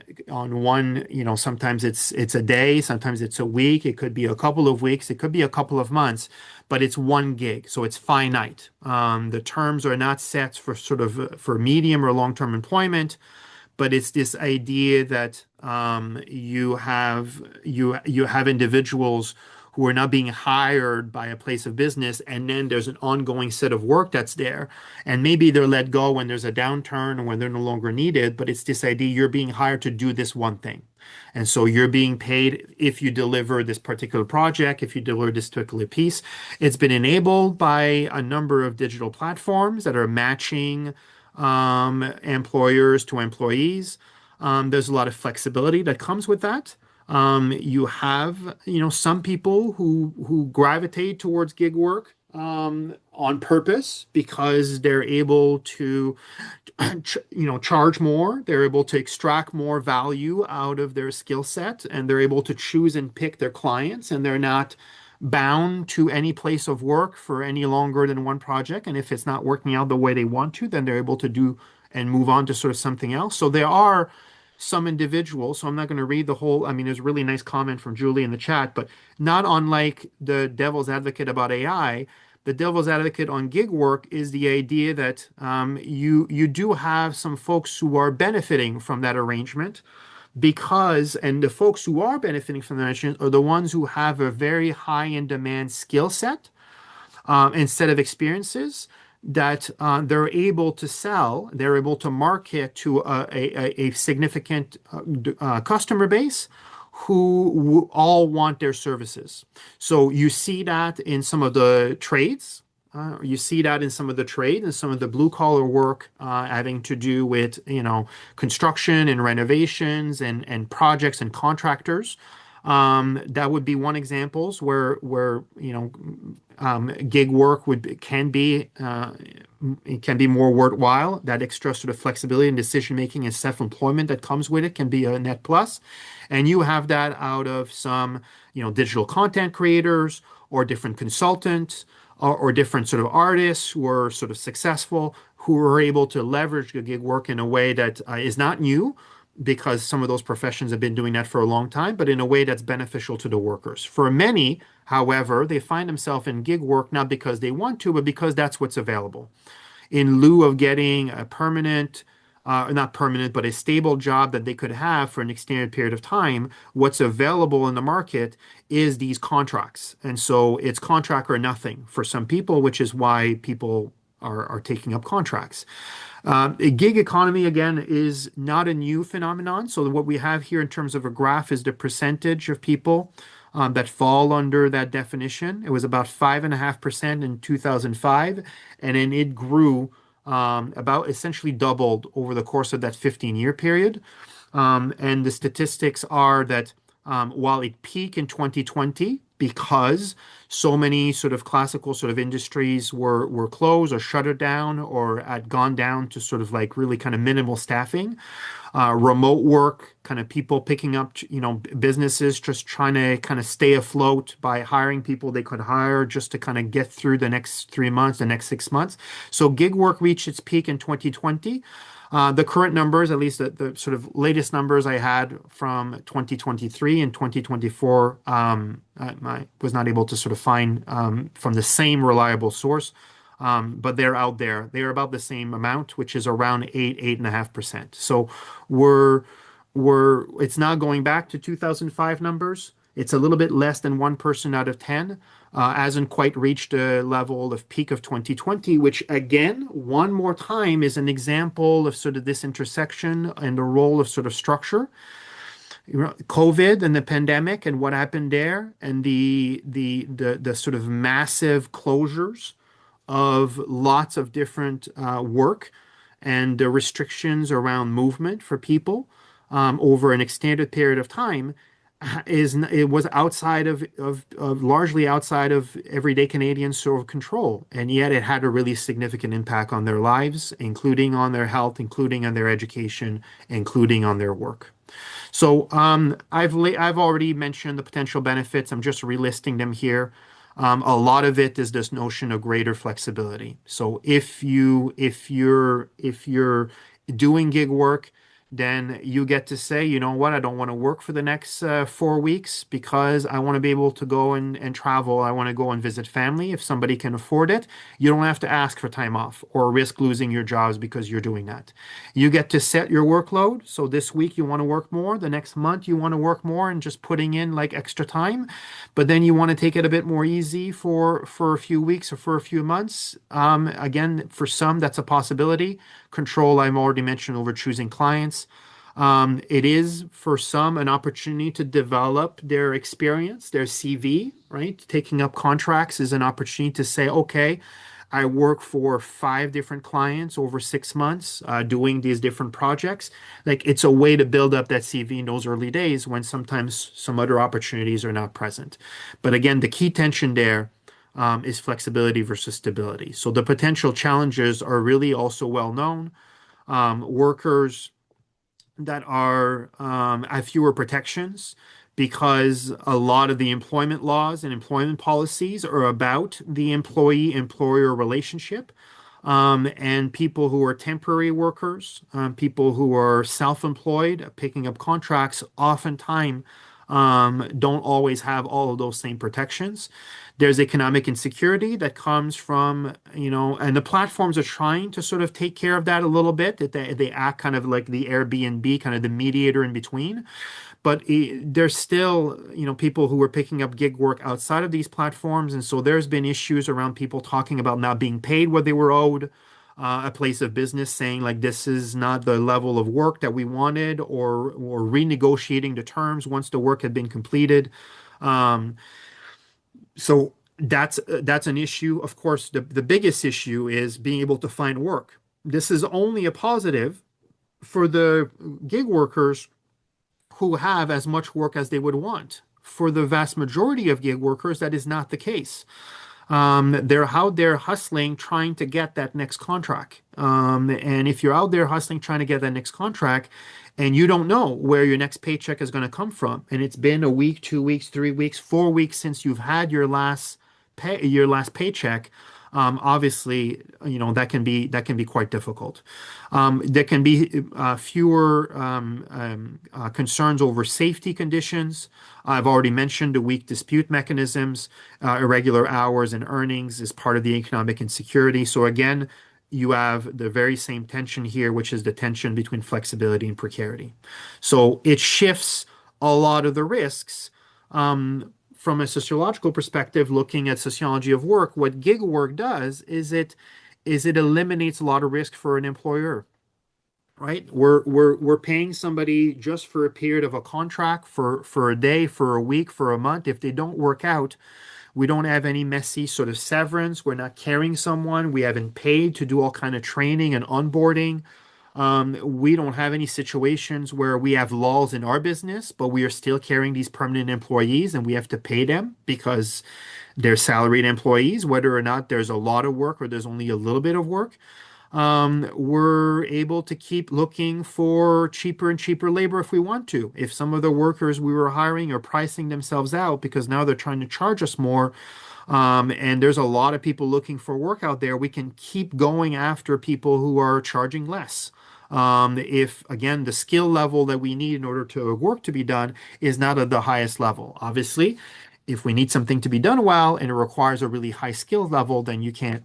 sometimes it's a day, sometimes it's a week, it could be a couple of weeks, it could be a couple of months, but it's one gig, so it's finite. The terms are not set for sort of for medium or long-term employment, but it's this idea that you have individuals who are not being hired by a place of business, and then there's an ongoing set of work that's there, and maybe they're let go when there's a downturn or when they're no longer needed. But it's this idea you're being hired to do this one thing, and so you're being paid if you deliver this particular project, if you deliver this particular piece. It's been enabled by a number of digital platforms that are matching employers to employees. There's a lot of flexibility that comes with that. You have, some people who gravitate towards gig work on purpose because they're able to, charge more. They're able to extract more value out of their skill set, and they're able to choose and pick their clients, and they're not bound to any place of work for any longer than one project. And if it's not working out the way they want to, then they're able to do and move on to sort of something else. So there are some individuals, so I'm not going to read the whole. I mean, there's a really nice comment from Julie in the chat, but not unlike the devil's advocate about AI, the devil's advocate on gig work is the idea that you do have some folks who are benefiting from that arrangement and the folks who are benefiting from the arrangement are the ones who have a very high in demand skill set instead of experiences. that they're able to sell, they're able to market to a significant customer base who all want their services. So you see that in some of the trades. You see that in some of the trade and some of the blue collar work having to do with, construction and renovations and projects and contractors. That would be one examples where gig work it can be more worthwhile. That extra sort of flexibility and decision making and self-employment that comes with it can be a net plus. And you have that out of some, digital content creators or different consultants or different sort of artists who are sort of successful, who are able to leverage the gig work in a way that is not new, because some of those professions have been doing that for a long time, but in a way that's beneficial to the workers. For many, however, they find themselves in gig work not because they want to, but because that's what's available. In lieu of getting a permanent, not permanent, but a stable job that they could have for an extended period of time, what's available in the market is these contracts. And so it's contract or nothing for some people, which is why people are taking up contracts. A gig economy, again, is not a new phenomenon. So what we have here in terms of a graph is the percentage of people that fall under that definition. It was about 5.5% in 2005, and then it grew about essentially doubled over the course of that 15-year period. And the statistics are that while it peaked in 2020, because so many sort of classical sort of industries were closed or shuttered down or had gone down to sort of like really kind of minimal staffing, remote work, kind of people picking up, businesses just trying to kind of stay afloat by hiring people they could hire just to kind of get through the next 3 months, the next 6 months. So gig work reached its peak in 2020. The current numbers, at least the sort of latest numbers I had from 2023 and 2024, I was not able to sort of find from the same reliable source, but they're out there. They're about the same amount, which is around 8.5%. So we're it's not going back to 2005 numbers. It's a little bit less than one person out of 10. Hasn't quite reached the level of peak of 2020, which again, one more time, is an example of sort of this intersection and the role of sort of structure. COVID and the pandemic and what happened there, and the sort of massive closures of lots of different work and the restrictions around movement for people over an extended period of time it was outside of largely outside of everyday Canadians' sort of control, and yet it had a really significant impact on their lives, including on their health, including on their education, including on their work. So I've already mentioned the potential benefits. I'm just relisting them here. A lot of it is this notion of greater flexibility. So if you're doing gig work, then you get to say, you know what, I don't want to work for the next 4 weeks because I want to be able to go and travel. I want to go and visit family. If somebody can afford it, you don't have to ask for time off or risk losing your jobs because you're doing that. You get to set your workload. So this week you want to work more. The next month you want to work more and just putting in like extra time. But then you want to take it a bit more easy for a few weeks or for a few months. Again, for some, that's a possibility. Control, I've already mentioned over choosing clients. It is for some an opportunity to develop their experience, their CV, right? Taking up contracts is an opportunity to say, okay, I work for 5 different clients over 6 months, doing these different projects. Like it's a way to build up that CV in those early days when sometimes some other opportunities are not present. But again, the key tension there is flexibility versus stability. So the potential challenges are really also well known. Workers that are have fewer protections because a lot of the employment laws and employment policies are about the employee-employer relationship. And people who are temporary workers, people who are self-employed, picking up contracts, oftentimes don't always have all of those same protections. There's economic insecurity that comes from, and the platforms are trying to sort of take care of that a little bit, that they act kind of like the Airbnb, kind of the mediator in between. But there's still, people who are picking up gig work outside of these platforms. And so there's been issues around people talking about not being paid what they were owed, a place of business saying like this is not the level of work that we wanted, or renegotiating the terms once the work had been completed. Um, so that's an issue. Of course, the biggest issue is being able to find work. This is only a positive for the gig workers who have as much work as they would want. For the vast majority of gig workers, that is not the case. They're out there hustling, trying to get that next contract. And if you're out there hustling, trying to get that next contract, and you don't know where your next paycheck is going to come from, and it's been a week, 2 weeks, 3 weeks, 4 weeks since you've had your last paycheck, obviously, that can be quite difficult. There can be fewer concerns over safety conditions. I've already mentioned the weak dispute mechanisms, irregular hours and earnings is part of the economic insecurity. So again, you have the very same tension here, which is the tension between flexibility and precarity. So it shifts a lot of the risks. From a sociological perspective, looking at sociology of work, what gig work does is it eliminates a lot of risk for an employer, right? We're paying somebody just for a period of a contract, for a day, for a week, for a month. If they don't work out, we don't have any messy sort of severance. We're not carrying someone. We haven't paid to do all kind of training and onboarding. We don't have any situations where we have lulls in our business, but we are still carrying these permanent employees and we have to pay them because they're salaried employees, whether or not there's a lot of work or there's only a little bit of work. We're able to keep looking for cheaper and cheaper labor if we want to. If some of the workers we were hiring are pricing themselves out because now they're trying to charge us more, and there's a lot of people looking for work out there, we can keep going after people who are charging less. If again, the skill level that we need in order to work to be done is not at the highest level. Obviously, if we need something to be done well and it requires a really high skill level, then you can't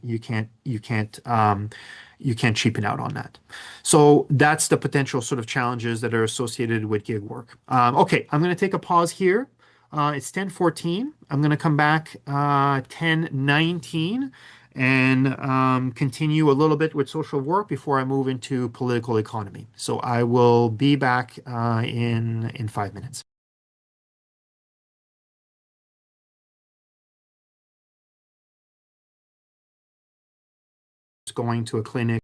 cheapen out on that. So that's the potential sort of challenges that are associated with gig work. Okay, I'm going to take a pause here. It's 10:14. I'm going to come back 10:19 and continue a little bit with social work before I move into political economy. So I will be back in 5 minutes. Going to a clinic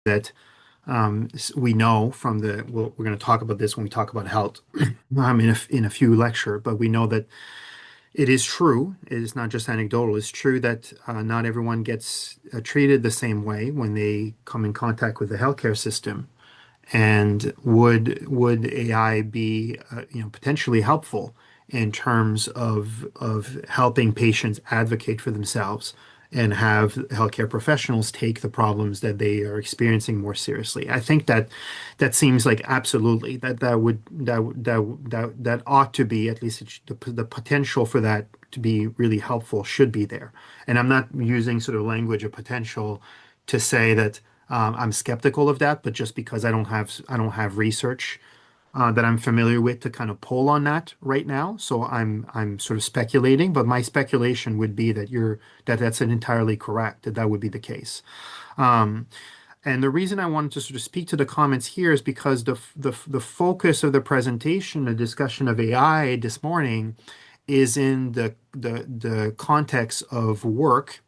that we know from we're going to talk about this when we talk about health in a few lecture, but we know that it is true. It is not just anecdotal. It's true that not everyone gets treated the same way when they come in contact with the healthcare system. And would AI be potentially helpful in terms of helping patients advocate for themselves and have healthcare professionals take the problems that they are experiencing more seriously? I think that seems like absolutely that ought to be, at least the potential for that to be really helpful should be there. And I'm not using sort of language of potential to say that I'm skeptical of that, but just because I don't have research that I'm familiar with to kind of pull on that right now. So I'm sort of speculating, but my speculation would be that's an entirely correct, that would be the case. Um, and the reason I wanted to sort of speak to the comments here is because the focus of the presentation, the discussion of AI this morning, is in the context of work,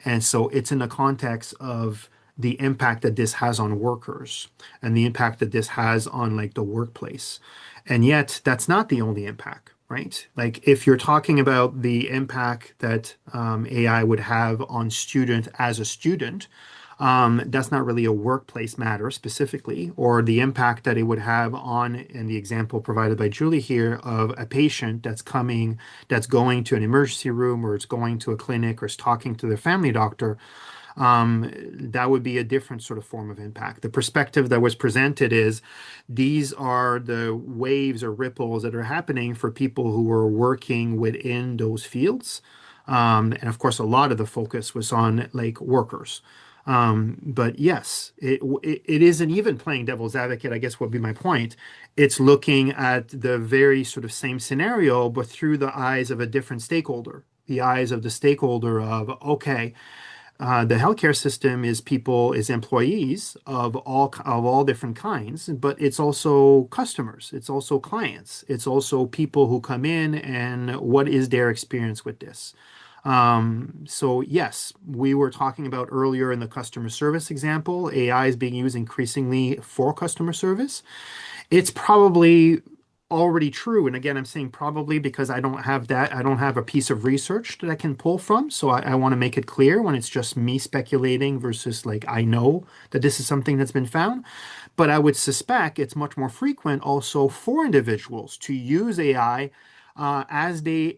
and so it's in the context of the impact that this has on workers and the impact that this has on like the workplace. And yet that's not the only impact, right? Like if you're talking about the impact that AI would have on student as a student, that's not really a workplace matter specifically, or the impact that it would have on, in the example provided by Julie here, of a patient that's going to an emergency room or it's going to a clinic or is talking to their family doctor. that would be a different sort of form of impact. The perspective that was presented is these are the waves or ripples that are happening for people who are working within those fields. And of course, a lot of the focus was on like workers. But yes, it isn't even playing devil's advocate, I guess would be my point. It's looking at the very sort of same scenario, but through the eyes of a different stakeholder, the eyes of the stakeholder of, okay, the healthcare system is people, is employees of all different kinds, but it's also customers, it's also clients, it's also people who come in and what is their experience with this. So yes, we were talking about earlier in the customer service example, AI is being used increasingly for customer service. It's probably already true. And again, I'm saying probably because I don't have that. I don't have a piece of research that I can pull from. So I want to make it clear when it's just me speculating versus like I know that this is something that's been found. But I would suspect it's much more frequent also for individuals to use AI as they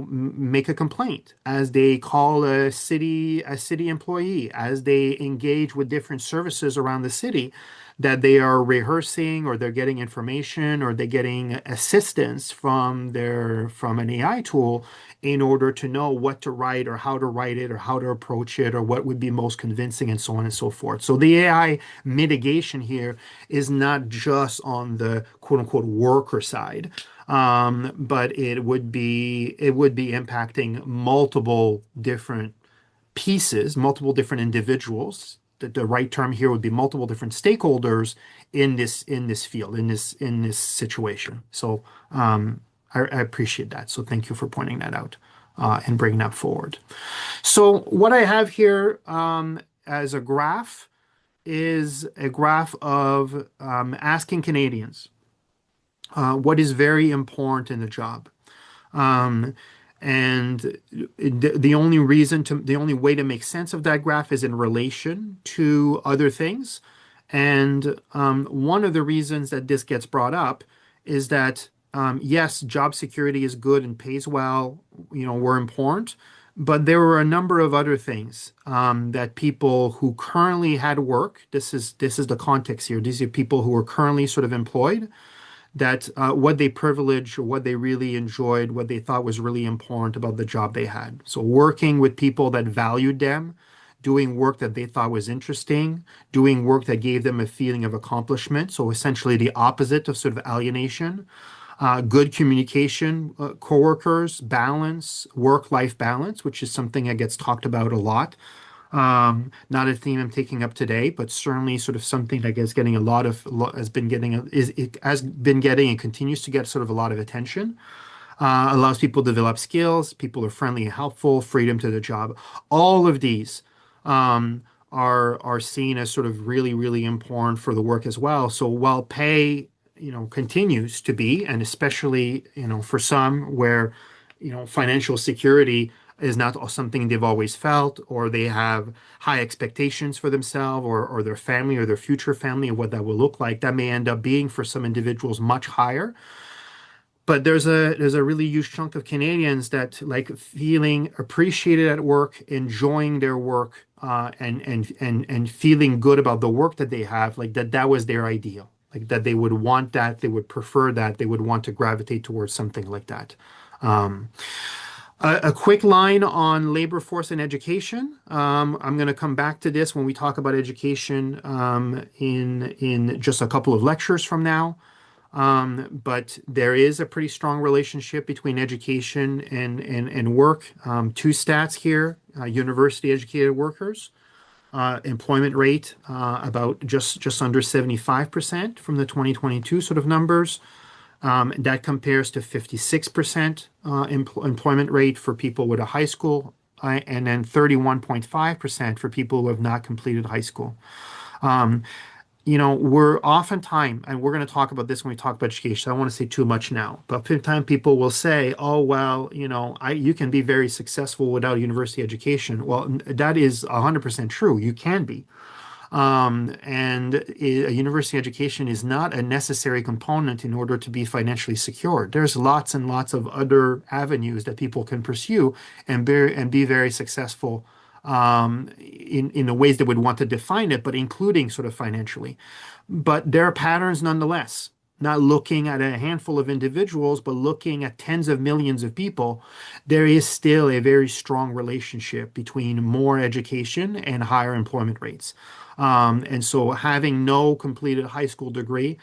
make a complaint, as they call a city employee, as they engage with different services around the city, that they are rehearsing or they're getting information or they're getting assistance from an AI tool in order to know what to write it or how to approach it or what would be most convincing and so on and so forth. So the AI mitigation here is not just on the quote unquote worker side, but it would be impacting multiple different pieces, multiple different individuals. The right term here would be multiple different stakeholders in this field, in this situation. So I appreciate that. So thank you for pointing that out and bringing that forward. So what I have here as a graph is a graph of asking Canadians what is very important in the job. Um, and the only way to make sense of that graph is in relation to other things. And one of the reasons that this gets brought up is that yes, job security is good and pays well, were important, but there were a number of other things that people who currently had work. This is the context here. These are people who are currently sort of employed that what they privileged or what they really enjoyed, what they thought was really important about the job they had. So working with people that valued them, doing work that they thought was interesting, doing work that gave them a feeling of accomplishment. So essentially the opposite of sort of alienation. Good communication, coworkers, balance, work-life balance, which is something that gets talked about a lot. Not a theme I'm taking up today, but certainly sort of something that is getting a lot of has been getting is it has been getting and continues to get sort of a lot of attention. Allows people to develop skills. People are friendly and helpful. Freedom to the job. All of these are seen as sort of really really important for the work as well. So while pay continues to be, and especially for some where financial security is not something they've always felt, or they have high expectations for themselves or their family or their future family and what that will look like. That may end up being for some individuals much higher. But there's a really huge chunk of Canadians that like feeling appreciated at work, enjoying their work, and feeling good about the work that they have, like that was their ideal. Like that they would want that, they would prefer that, they would want to gravitate towards something like that. Um, a quick line on labor force and education. I'm going to come back to this when we talk about education in just a couple of lectures from now. But there is a pretty strong relationship between education and work. Two stats here: university educated workers, employment rate about just under 75% from the 2022 sort of numbers. That compares to 56% employment rate for people with a high school, and then 31.5% for people who have not completed high school. Um, we're oftentimes, and we're going to talk about this when we talk about education. So I don't want to say too much now, but oftentimes people will say, "Oh, well, you can be very successful without a university education." Well, that is 100% true. You can be. And a university education is not a necessary component in order to be financially secure. There's lots and lots of other avenues that people can pursue and be very successful in the ways they would want to define it, but including sort of financially. But there are patterns nonetheless, not looking at a handful of individuals, but looking at tens of millions of people. There is still a very strong relationship between more education and higher employment rates. And so having no completed high school degree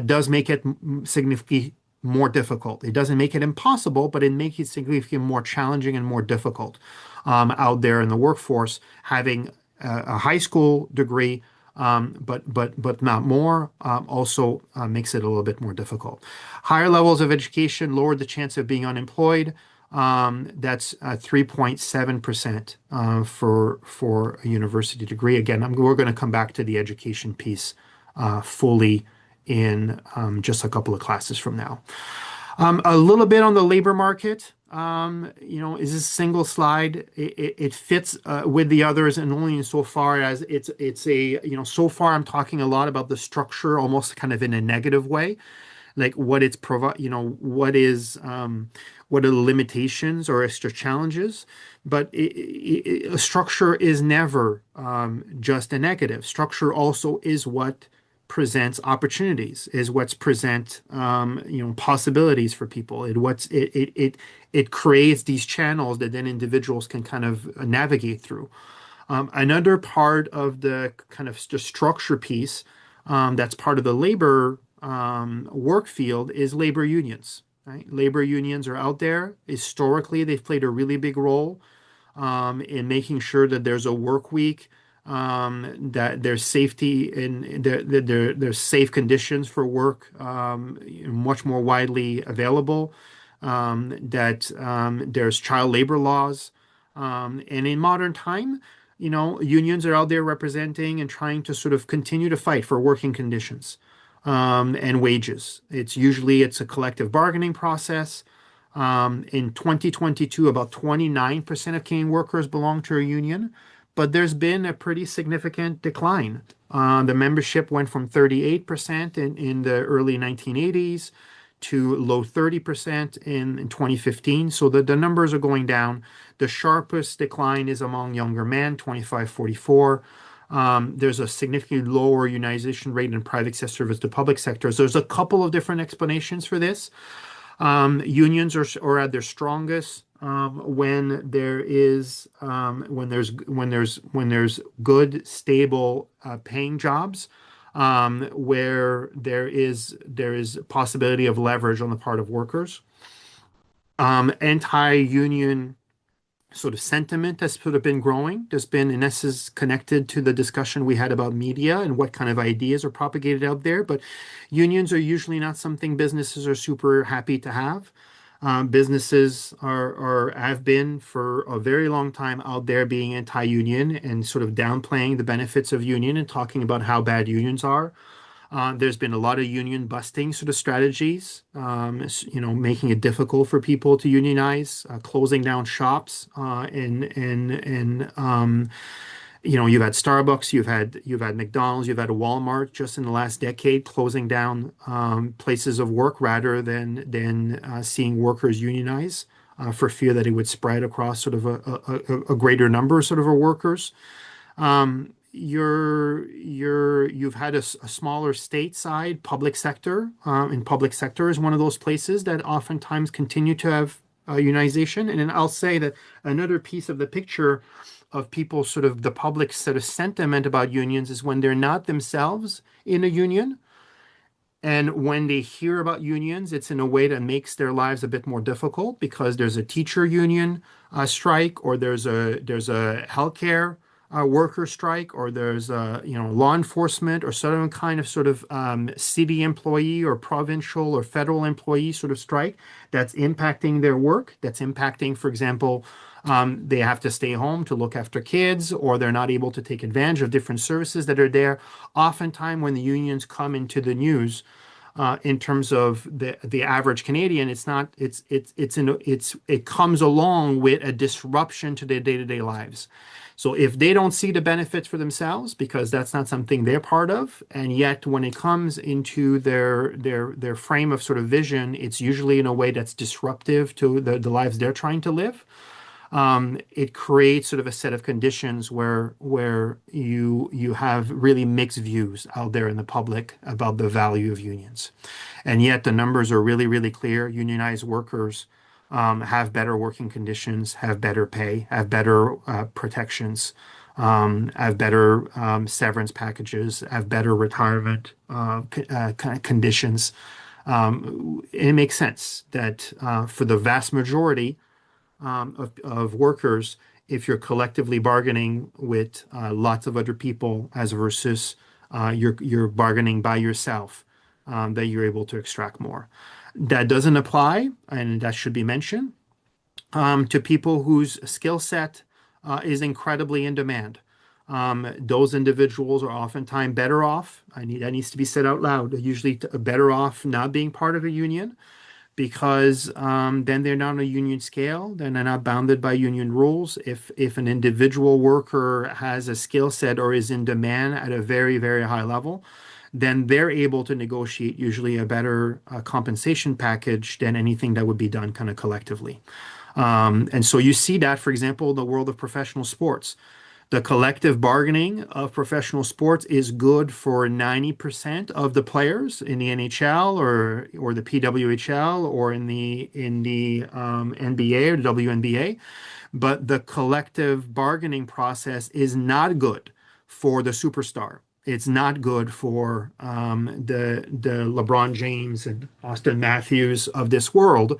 does make it significantly more difficult. It doesn't make it impossible, but it makes it significantly more challenging and more difficult out there in the workforce. Having a high school degree, but not more, also makes it a little bit more difficult. Higher levels of education lower the chance of being unemployed. That's 3.7% for a university degree. Again, we're going to come back to the education piece fully in just a couple of classes from now. A little bit on the labor market. Is this single slide? It fits with the others, and only insofar as it's a, so far I'm talking a lot about the structure, almost kind of in a negative way, like what it's provide, what are the limitations or extra challenges. But a structure is never just a negative. Structure also is what presents opportunities, is what's present possibilities for people. It creates these channels that then individuals can kind of navigate through. Another part of the kind of the structure piece that's part of the labor work field is labor unions. Right? Labor unions are out there. Historically, they've played a really big role in making sure that there's a work week, that there's safety and there's safe conditions for work, much more widely available, that there's child labor laws. And in modern time, unions are out there representing and trying to sort of continue to fight for working conditions and wages. It's a collective bargaining process. In 2022, about 29% of Canadian workers belong to a union, but there's been a pretty significant decline. The membership went from 38% in the early 1980s to low 30% in 2015. So the numbers are going down. The sharpest decline is among younger men, 25-44. There's a significantly lower unionization rate in private sector versus the public sectors. There's a couple of different explanations for this. Unions are at their strongest when there's good, stable, paying jobs, where there is possibility of leverage on the part of workers. Anti-union sort of sentiment has sort of been growing. There's been, and this is connected to the discussion we had about media and what kind of ideas are propagated out there. But unions are usually not something businesses are super happy to have. Businesses have been for a very long time out there being anti-union and sort of downplaying the benefits of union and talking about how bad unions are. There's been a lot of union busting sort of strategies, making it difficult for people to unionize, closing down shops, you've had Starbucks, you've had McDonald's, you've had Walmart just in the last decade closing down places of work rather than seeing workers unionize for fear that it would spread across sort of a greater number sort of workers. You've had a smaller stateside public sector, and public sector is one of those places that oftentimes continue to have unionization. And then I'll say that another piece of the picture of people sort of the public sort of sentiment about unions is when they're not themselves in a union. And when they hear about unions, it's in a way that makes their lives a bit more difficult because there's a teacher union strike, or there's a healthcare worker strike, or there's a law enforcement or some kind of city employee or provincial or federal employee sort of strike that's impacting their work. That's impacting, for example, they have to stay home to look after kids, or they're not able to take advantage of different services that are there. Oftentimes, when the unions come into the news, in terms of the average Canadian, it comes along with a disruption to their day-to-day lives. So if they don't see the benefits for themselves, because that's not something they're part of, and yet when it comes into their frame of sort of vision, it's usually in a way that's disruptive to the lives they're trying to live. it creates sort of a set of conditions where you have really mixed views out there in the public about the value of unions. And yet the numbers are really, really clear. Unionized workers have better working conditions, have better pay, have better protections, have better severance packages, have better retirement conditions. It makes sense that for the vast majority of workers, if you're collectively bargaining with lots of other people as versus you're bargaining by yourself, that you're able to extract more. That doesn't apply, and that should be mentioned, to people whose skill set is incredibly in demand. Those individuals are oftentimes better off. That needs to be said out loud. They're usually better off not being part of a union because then they're not on a union scale. Then they're not bounded by union rules. If an individual worker has a skill set or is in demand at a very, very high level, then they're able to negotiate usually a better compensation package than anything that would be done kind of collectively. And so you see that, for example, in the world of professional sports. The collective bargaining of professional sports is good for 90% of the players in the NHL or the PWHL or in the NBA or the WNBA. But the collective bargaining process is not good for the superstar. It's not good for the LeBron James and Austin Matthews of this world.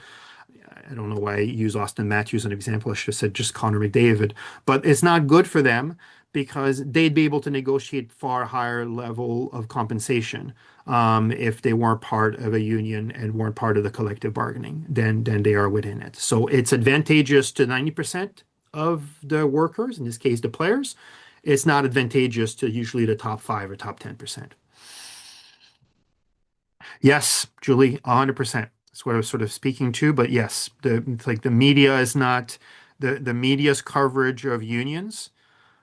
I don't know why I use Austin Matthews as an example. I should have said just Connor McDavid. But it's not good for them because they'd be able to negotiate far higher level of compensation if they weren't part of a union and weren't part of the collective bargaining than they are within it. So it's advantageous to 90% of the workers, in this case, the players. It's not advantageous to usually the top 5 or top 10%. Yes, Julie, 100%. That's what I was sort of speaking to. But yes, it's like the media is not the media's coverage of unions,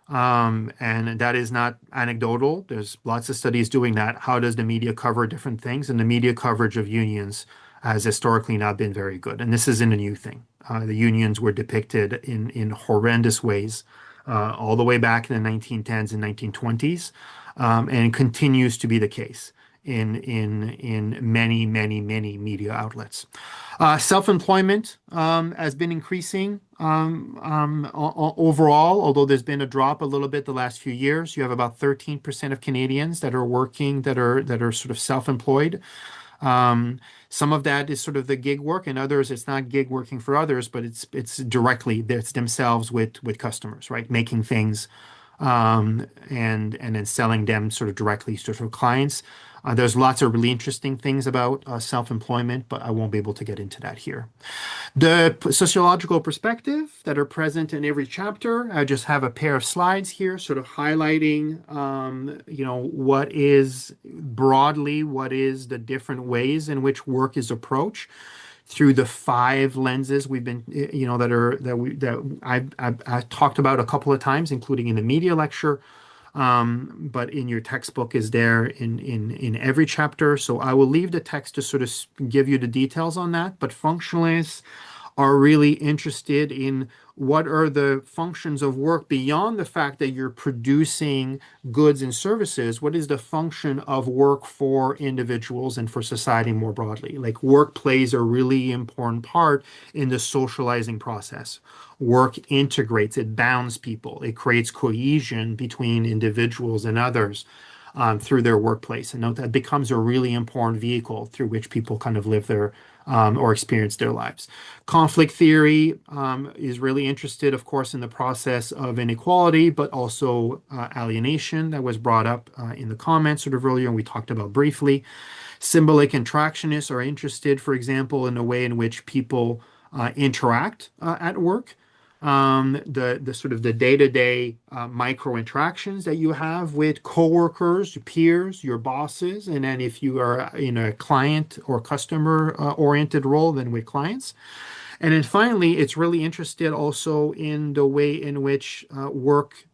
and that is not anecdotal. There's lots of studies doing that. How does the media cover different things? And the media coverage of unions has historically not been very good. And this isn't a new thing. The unions were depicted in horrendous ways all the way back in the 1910s and 1920s, and continues to be the case in many, many, many media outlets. Self-employment has been increasing overall, although there's been a drop a little bit the last few years. You have about 13% of Canadians that are working that are sort of self-employed. Some of that is sort of the gig work, and others it's not gig working for others, but it's themselves with customers, right? Making things and then selling them sort of directly to sort of clients. There's lots of really interesting things about self-employment, but I won't be able to get into that here. The sociological perspective that are present in every chapter, I just have a pair of slides here sort of highlighting, what is the different ways in which work is approached through the 5 lenses we've been, I've talked about a couple of times, including in the media lecture, but in your textbook is there in every chapter. So I will leave the text to sort of give you the details on that. But functionalists are really interested in what are the functions of work beyond the fact that you're producing goods and services. What is the function of work for individuals and for society more broadly? Like work plays a really important part in the socializing process. Work integrates, it bounds people, it creates cohesion between individuals and others through their workplace. And that becomes a really important vehicle through which people kind of live their or experience their lives. Conflict theory is really interested, of course, in the process of inequality, but also alienation that was brought up in the comments sort of earlier, and we talked about briefly. Symbolic interactionists are interested, for example, in the way in which people interact at work. The sort of the day-to-day micro interactions that you have with coworkers, your peers, your bosses, and then if you are in a client or customer oriented role, then with clients. And then finally, it's really interested also in the way in which work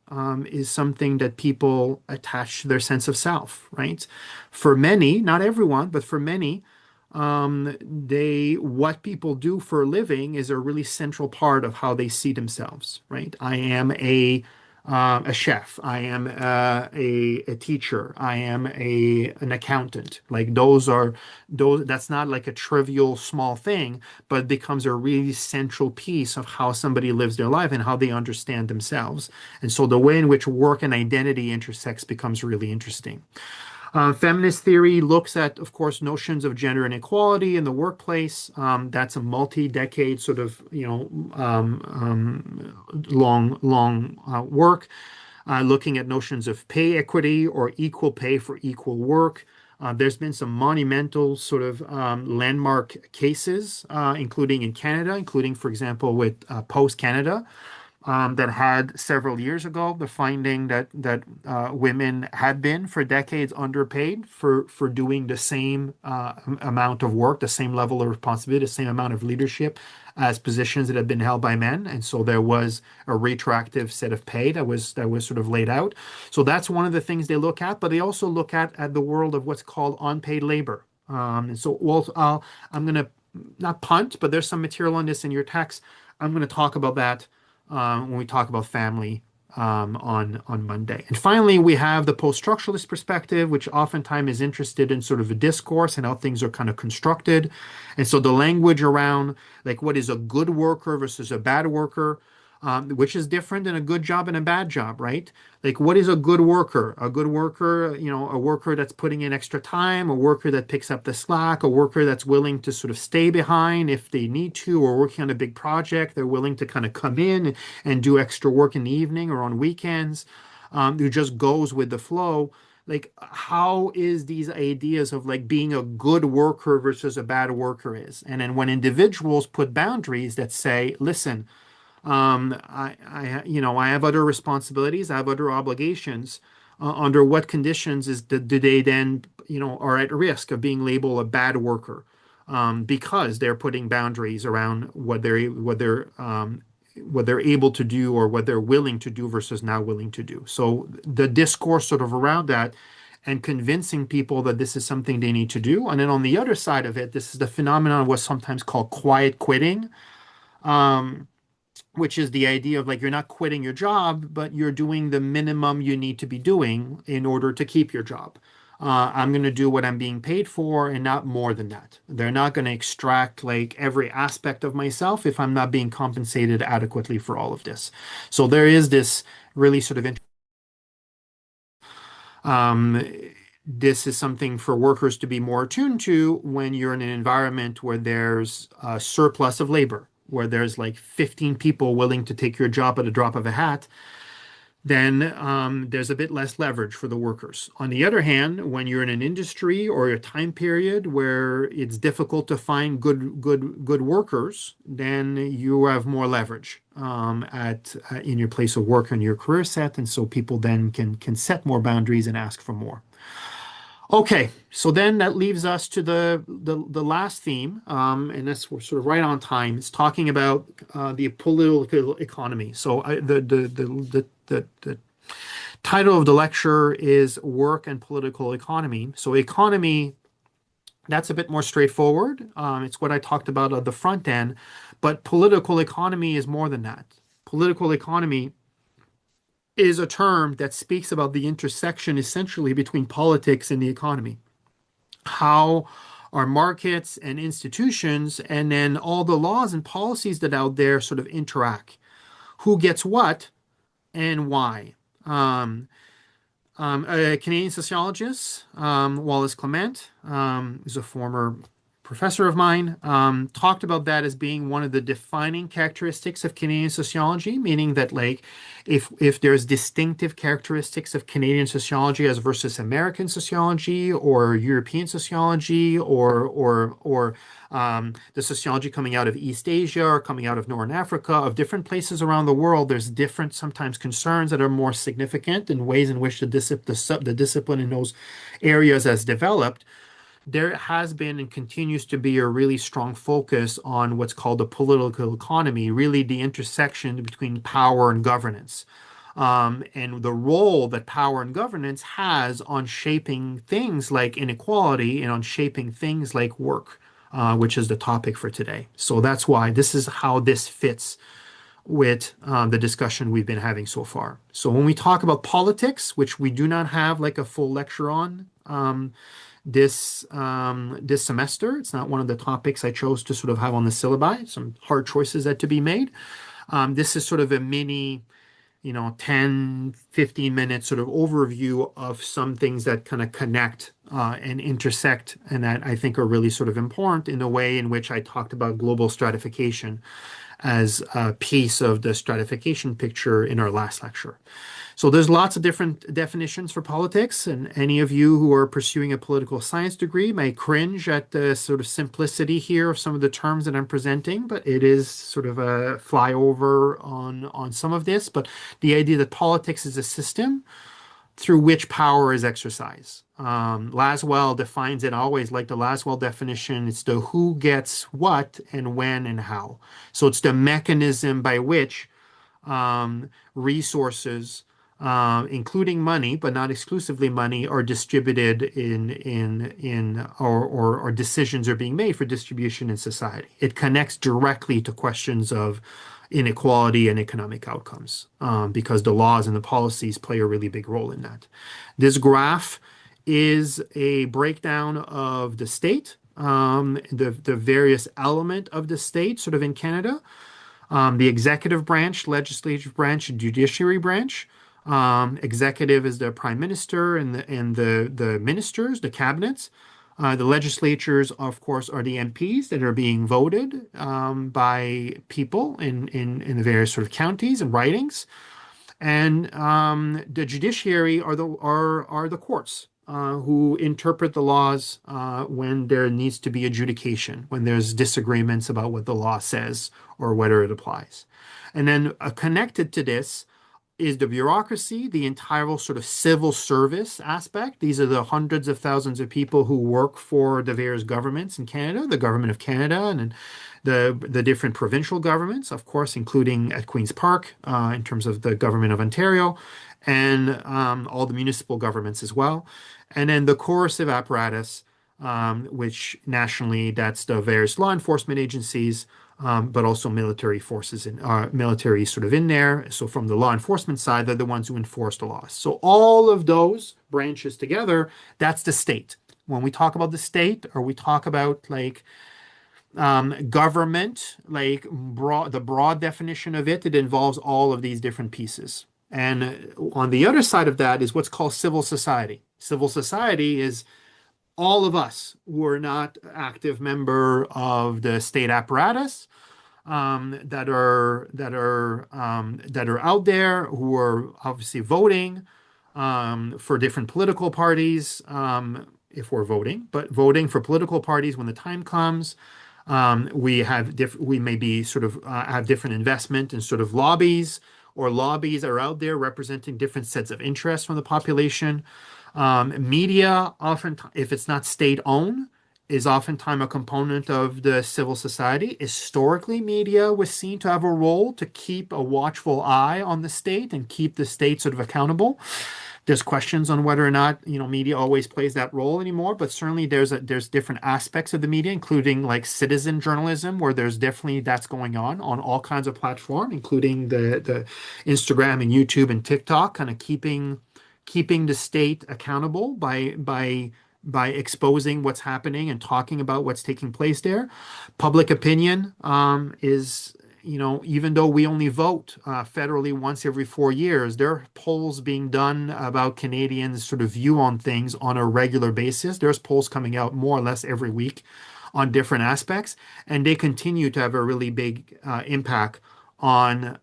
is something that people attach to their sense of self, right? For many, not everyone, but for many, what people do for a living is a really central part of how they see themselves, right? I am a chef. I am a teacher. I am an accountant. Like those. That's not like a trivial small thing, but becomes a really central piece of how somebody lives their life and how they understand themselves. And so the way in which work and identity intersects becomes really interesting. Feminist theory looks at, of course, notions of gender inequality in the workplace. That's a multi-decade sort of, long work, looking at notions of pay equity or equal pay for equal work. There's been some monumental sort of landmark cases, including in Canada, including, for example, with Post Canada, that had several years ago the finding that women had been for decades underpaid for doing the same amount of work, the same level of responsibility, the same amount of leadership as positions that had been held by men. And so there was a retroactive set of pay that was sort of laid out. So that's one of the things they look at, but they also look at the world of what's called unpaid labor. And so I'm going to not punt, but there's some material on this in your text. I'm going to talk about that when we talk about family on Monday. And finally, we have the post-structuralist perspective, which oftentimes is interested in sort of a discourse and how things are kind of constructed. And so the language around like what is a good worker versus a bad worker, which is different than a good job and a bad job, right? Like, what is a good worker? A good worker, a worker that's putting in extra time, a worker that picks up the slack, a worker that's willing to sort of stay behind if they need to, or working on a big project, they're willing to kind of come in and do extra work in the evening or on weekends, who just goes with the flow. Like, how is these ideas of like being a good worker versus a bad worker is? And then when individuals put boundaries that say, listen, I have other responsibilities. I have other obligations. Under what conditions do they then, are at risk of being labeled a bad worker, because they're putting boundaries around what they're able to do or what they're willing to do versus not willing to do. So the discourse sort of around that and convincing people that this is something they need to do. And then on the other side of it, this is the phenomenon of what's sometimes called quiet quitting. Um, which is the idea of like you're not quitting your job, but you're doing the minimum you need to be doing in order to keep your job. I'm going to do what I'm being paid for and not more than that. They're not going to extract like every aspect of myself if I'm not being compensated adequately for all of this. So there is this really sort of um, this is something for workers to be more attuned to when you're in an environment where there's a surplus of labor, where there's like 15 people willing to take your job at a drop of a hat. Then there's a bit less leverage for the workers. On the other hand, when you're in an industry or a time period where it's difficult to find good workers, then you have more leverage at in your place of work and your career set, and so people then can set more boundaries and ask for more. Okay, so then that leaves us to the last theme, and that's we're sort of right on time. It's talking about the political economy. So the title of the lecture is Work and Political Economy. So economy, that's a bit more straightforward. It's what I talked about at the front end, but political economy is more than that. Political economy is a term that speaks about the intersection essentially between politics and the economy. How our markets and institutions and then all the laws and policies that out there sort of interact. Who gets what and why? A Canadian sociologist, Wallace Clement, is a former professor of mine, talked about that as being one of the defining characteristics of Canadian sociology, meaning that like if there's distinctive characteristics of Canadian sociology as versus American sociology or European sociology or the sociology coming out of East Asia or coming out of Northern Africa, of different places around the world, there's different sometimes concerns that are more significant in ways in which the discipline in those areas has developed. There has been and continues to be a really strong focus on what's called the political economy, really the intersection between power and governance. and the role that power and governance has on shaping things like inequality and on shaping things like work, which is the topic for today. So that's why this is how this fits with the discussion we've been having so far. So when we talk about politics, which we do not have like a full lecture on this semester, it's not one of the topics I chose to sort of have on the syllabi. Some hard choices that to be made. This is sort of a mini 10, 15 minute sort of overview of some things that kind of connect and intersect and that I think are really sort of important in the way in which I talked about global stratification as a piece of the stratification picture in our last lecture. So there's lots of different definitions for politics, and any of you who are pursuing a political science degree may cringe at the sort of simplicity here of some of the terms that I'm presenting, but it is sort of a flyover on some of this. But the idea that politics is a system through which power is exercised. Laswell defines it always like the Laswell definition. It's the who gets what and when and how. So it's the mechanism by which resources, including money, but not exclusively money, are distributed or decisions are being made for distribution in society. It connects directly to questions of inequality and economic outcomes because the laws and the policies play a really big role in that. This graph is a breakdown of the state, the various element of the state sort of in Canada, the executive branch, legislative branch, and judiciary branch. Executive is the prime minister and the ministers, the cabinets. The legislatures, of course, are the MPs that are being voted by people in the various sort of counties and ridings. And the judiciary are the courts who interpret the laws when there needs to be adjudication, when there's disagreements about what the law says or whether it applies. And then connected to this is the bureaucracy, the entire sort of civil service aspect. These are the hundreds of thousands of people who work for the various governments in Canada, the government of Canada, and the different provincial governments, of course, including at Queen's Park in terms of the government of Ontario, and all the municipal governments as well. And then the coercive apparatus, which nationally, that's the various law enforcement agencies, but also military forces and military sort of in there. So from the law enforcement side, they're the ones who enforce the laws. So all of those branches together, that's the state. When we talk about the state, or we talk about like government, like the broad definition of it, it involves all of these different pieces. And on the other side of that is what's called civil society. Civil society is all of us who are not active member of the state apparatus, that are out there, who are obviously voting for different political parties, if we're voting, but voting for political parties when the time comes. We may be sort of have different investment in sort of lobbies, or lobbies are out there representing different sets of interests from the population. Media, often, if it's not state-owned, is oftentimes a component of the civil society. Historically, media was seen to have a role to keep a watchful eye on the state and keep the state sort of accountable. There's questions on whether or not, media always plays that role anymore, but certainly there's different aspects of the media, including like citizen journalism, where there's definitely that's going on all kinds of platforms, including the Instagram and YouTube and TikTok, kind of keeping the state accountable by exposing what's happening and talking about what's taking place there. Public opinion is, even though we only vote federally once every 4 years, there are polls being done about Canadians' sort of view on things on a regular basis. There's polls coming out more or less every week on different aspects, and they continue to have a really big impact on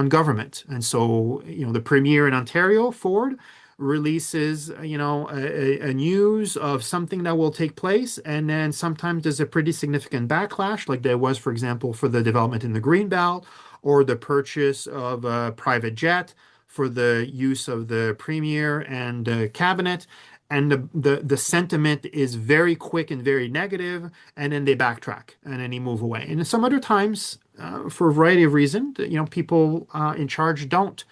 government. And so, the premier in Ontario, Ford, releases, a news of something that will take place, and then sometimes there's a pretty significant backlash, like there was, for example, for the development in the Greenbelt, or the purchase of a private jet for the use of the premier and cabinet. and the sentiment is very quick and very negative, and then they backtrack and then they move away. And some other times, for a variety of reasons, people in charge don't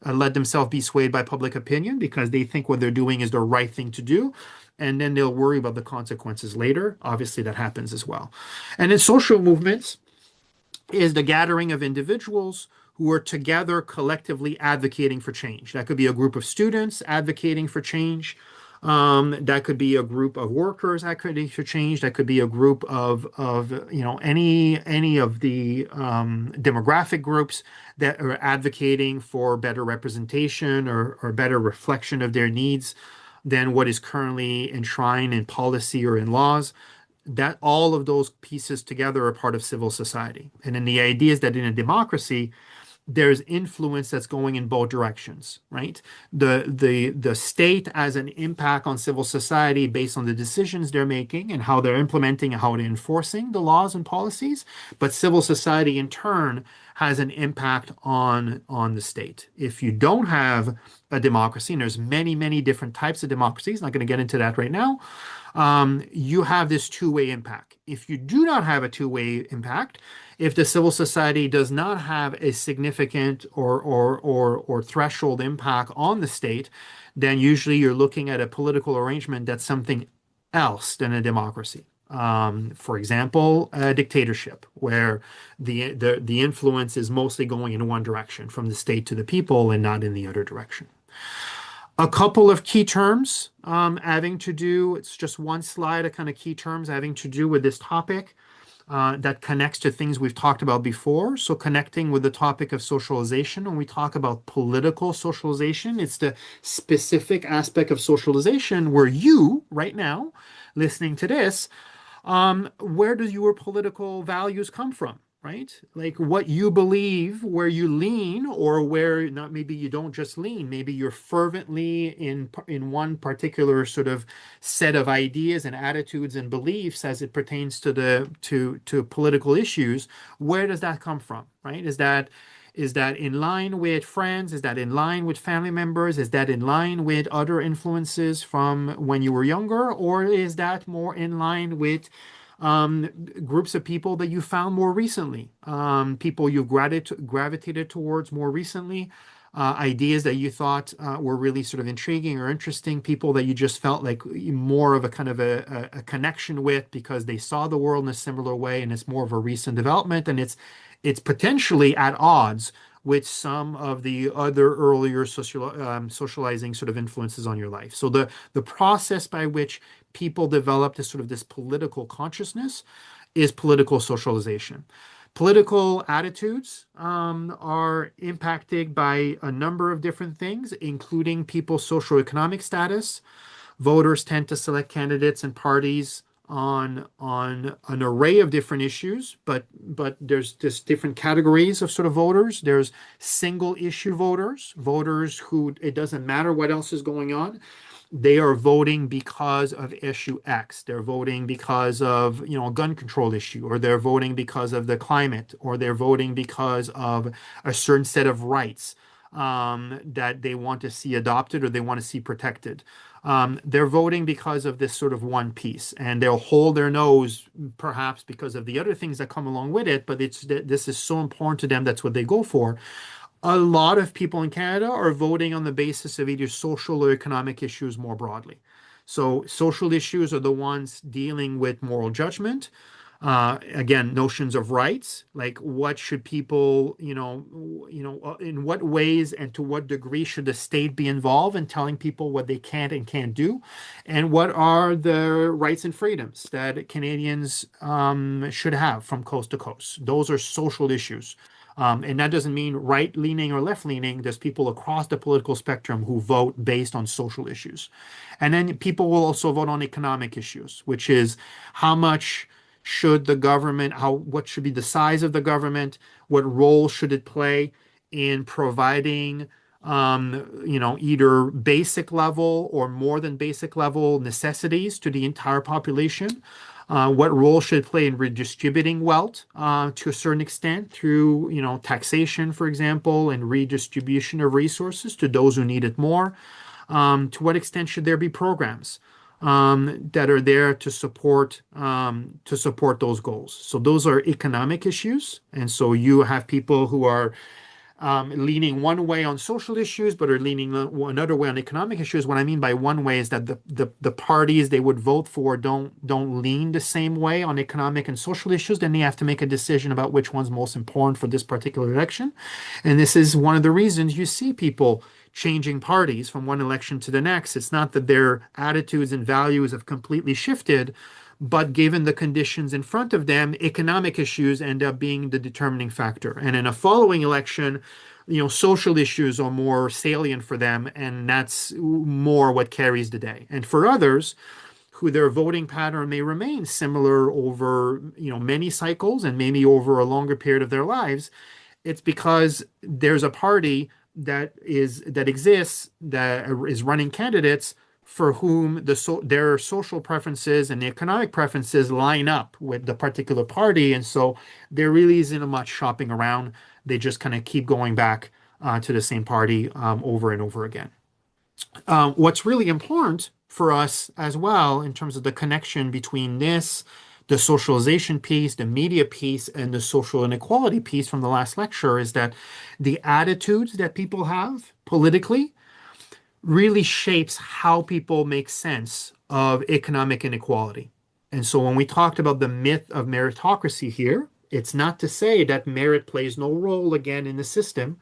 let themselves be swayed by public opinion because they think what they're doing is the right thing to do. And then they'll worry about the consequences later. Obviously, that happens as well. And in social movements, is the gathering of individuals who are together collectively advocating for change. That could be a group of students advocating for change. That could be a group of workers advocating for change. That could be a group of any of the demographic groups that are advocating for better representation or better reflection of their needs than what is currently enshrined in policy or in laws. That all of those pieces together are part of civil society. And then the idea is that in a democracy, there's influence that's going in both directions, right? The state has an impact on civil society based on the decisions they're making and how they're implementing and how they're enforcing the laws and policies. But civil society in turn has an impact on the state. If you don't have a democracy, and there's many different types of democracies, not going to get into that right now, you have this two-way impact. If you do not have a two-way impact, if the civil society does not have a significant or threshold impact on the state, then usually you're looking at a political arrangement that's something else than a democracy. For example, a dictatorship, where the influence is mostly going in one direction, from the state to the people, and not in the other direction. A couple of key terms having to do, it's just one slide of kind of key terms having to do with this topic that connects to things we've talked about before. So connecting with the topic of socialization, when we talk about political socialization, it's the specific aspect of socialization where you, right now, listening to this, where do your political values come from? Right? Like what you believe, where you lean, or where not maybe you don't just lean, maybe you're fervently in one particular sort of set of ideas and attitudes and beliefs as it pertains to to political issues. Where does that come from? Right? Is that in line with friends? Is that in line with family members? Is that in line with other influences from when you were younger? Or is that more in line with groups of people that you found more recently, people you've gravitated towards more recently, ideas that you thought were really sort of intriguing or interesting, people that you just felt like more of a kind of a connection with because they saw the world in a similar way and it's more of a recent development and it's potentially at odds with some of the other earlier socializing sort of influences on your life. So the process by which people develop this political consciousness is political socialization. Political attitudes are impacted by a number of different things, including people's socioeconomic status. Voters tend to select candidates and parties on an array of different issues, but there's just different categories of sort of voters. There's single issue voters who it doesn't matter what else is going on. They are voting because of issue X. They're voting because of, a gun control issue, or they're voting because of the climate, or they're voting because of a certain set of rights that they want to see adopted or they want to see protected. They're voting because of this sort of one piece, and they'll hold their nose perhaps because of the other things that come along with it, but this is so important to them, that's what they go for. A lot of people in Canada are voting on the basis of either social or economic issues more broadly. So social issues are the ones dealing with moral judgment. Again, notions of rights, like what should people, in what ways and to what degree should the state be involved in telling people what they can and can't do, and what are the rights and freedoms that Canadians should have from coast to coast. Those are social issues. And that doesn't mean right-leaning or left-leaning. There's people across the political spectrum who vote based on social issues. And then people will also vote on economic issues, which is how much should the government, what should be the size of the government, what role should it play in providing either basic level or more than basic level necessities to the entire population. What role should it play in redistributing wealth to a certain extent through, taxation, for example, and redistribution of resources to those who need it more. To what extent should there be programs that are there to support those goals? So those are economic issues, and so you have people who are leaning one way on social issues, but are leaning another way on economic issues. What I mean by one way is that the parties they would vote for don't lean the same way on economic and social issues. Then they have to make a decision about which one's most important for this particular election. And this is one of the reasons you see people changing parties from one election to the next. It's not that their attitudes and values have completely shifted, but given the conditions in front of them, economic issues end up being the determining factor. And in a following election, social issues are more salient for them, and that's more what carries the day. And for others, who their voting pattern may remain similar over, many cycles and maybe over a longer period of their lives, it's because there's a party that exists that is running candidates for whom their social preferences and the economic preferences line up with the particular party. And so there really isn't much shopping around. They just kind of keep going back to the same party over and over again. What's really important for us as well in terms of the connection between this, the socialization piece, the media piece, and the social inequality piece from the last lecture is that the attitudes that people have politically really shapes how people make sense of economic inequality. And so when we talked about the myth of meritocracy here, it's not to say that merit plays no role again in the system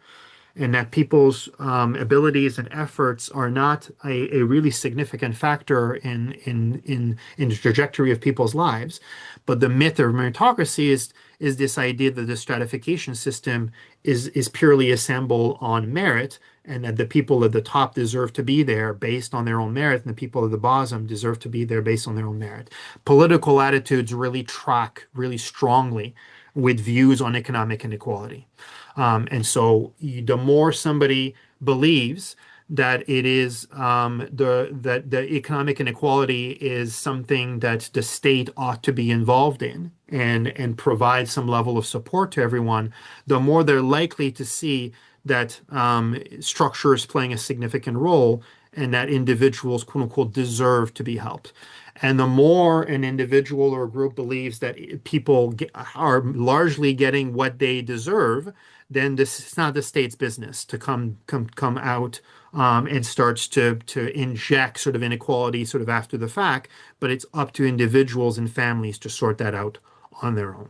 and that people's abilities and efforts are not a really significant factor in the trajectory of people's lives. But the myth of meritocracy is this idea that the stratification system is purely assembled on merit, and that the people at the top deserve to be there based on their own merit, and the people at the bottom deserve to be there based on their own merit. Political attitudes really track really strongly with views on economic inequality. And so the more somebody believes that it is that the economic inequality is something that the state ought to be involved in and provide some level of support to everyone, the more they're likely to see that structure is playing a significant role and that individuals, quote unquote, deserve to be helped. And the more an individual or a group believes that people are largely getting what they deserve, then this is not the state's business to come out and starts to inject sort of inequality sort of after the fact, but it's up to individuals and families to sort that out on their own.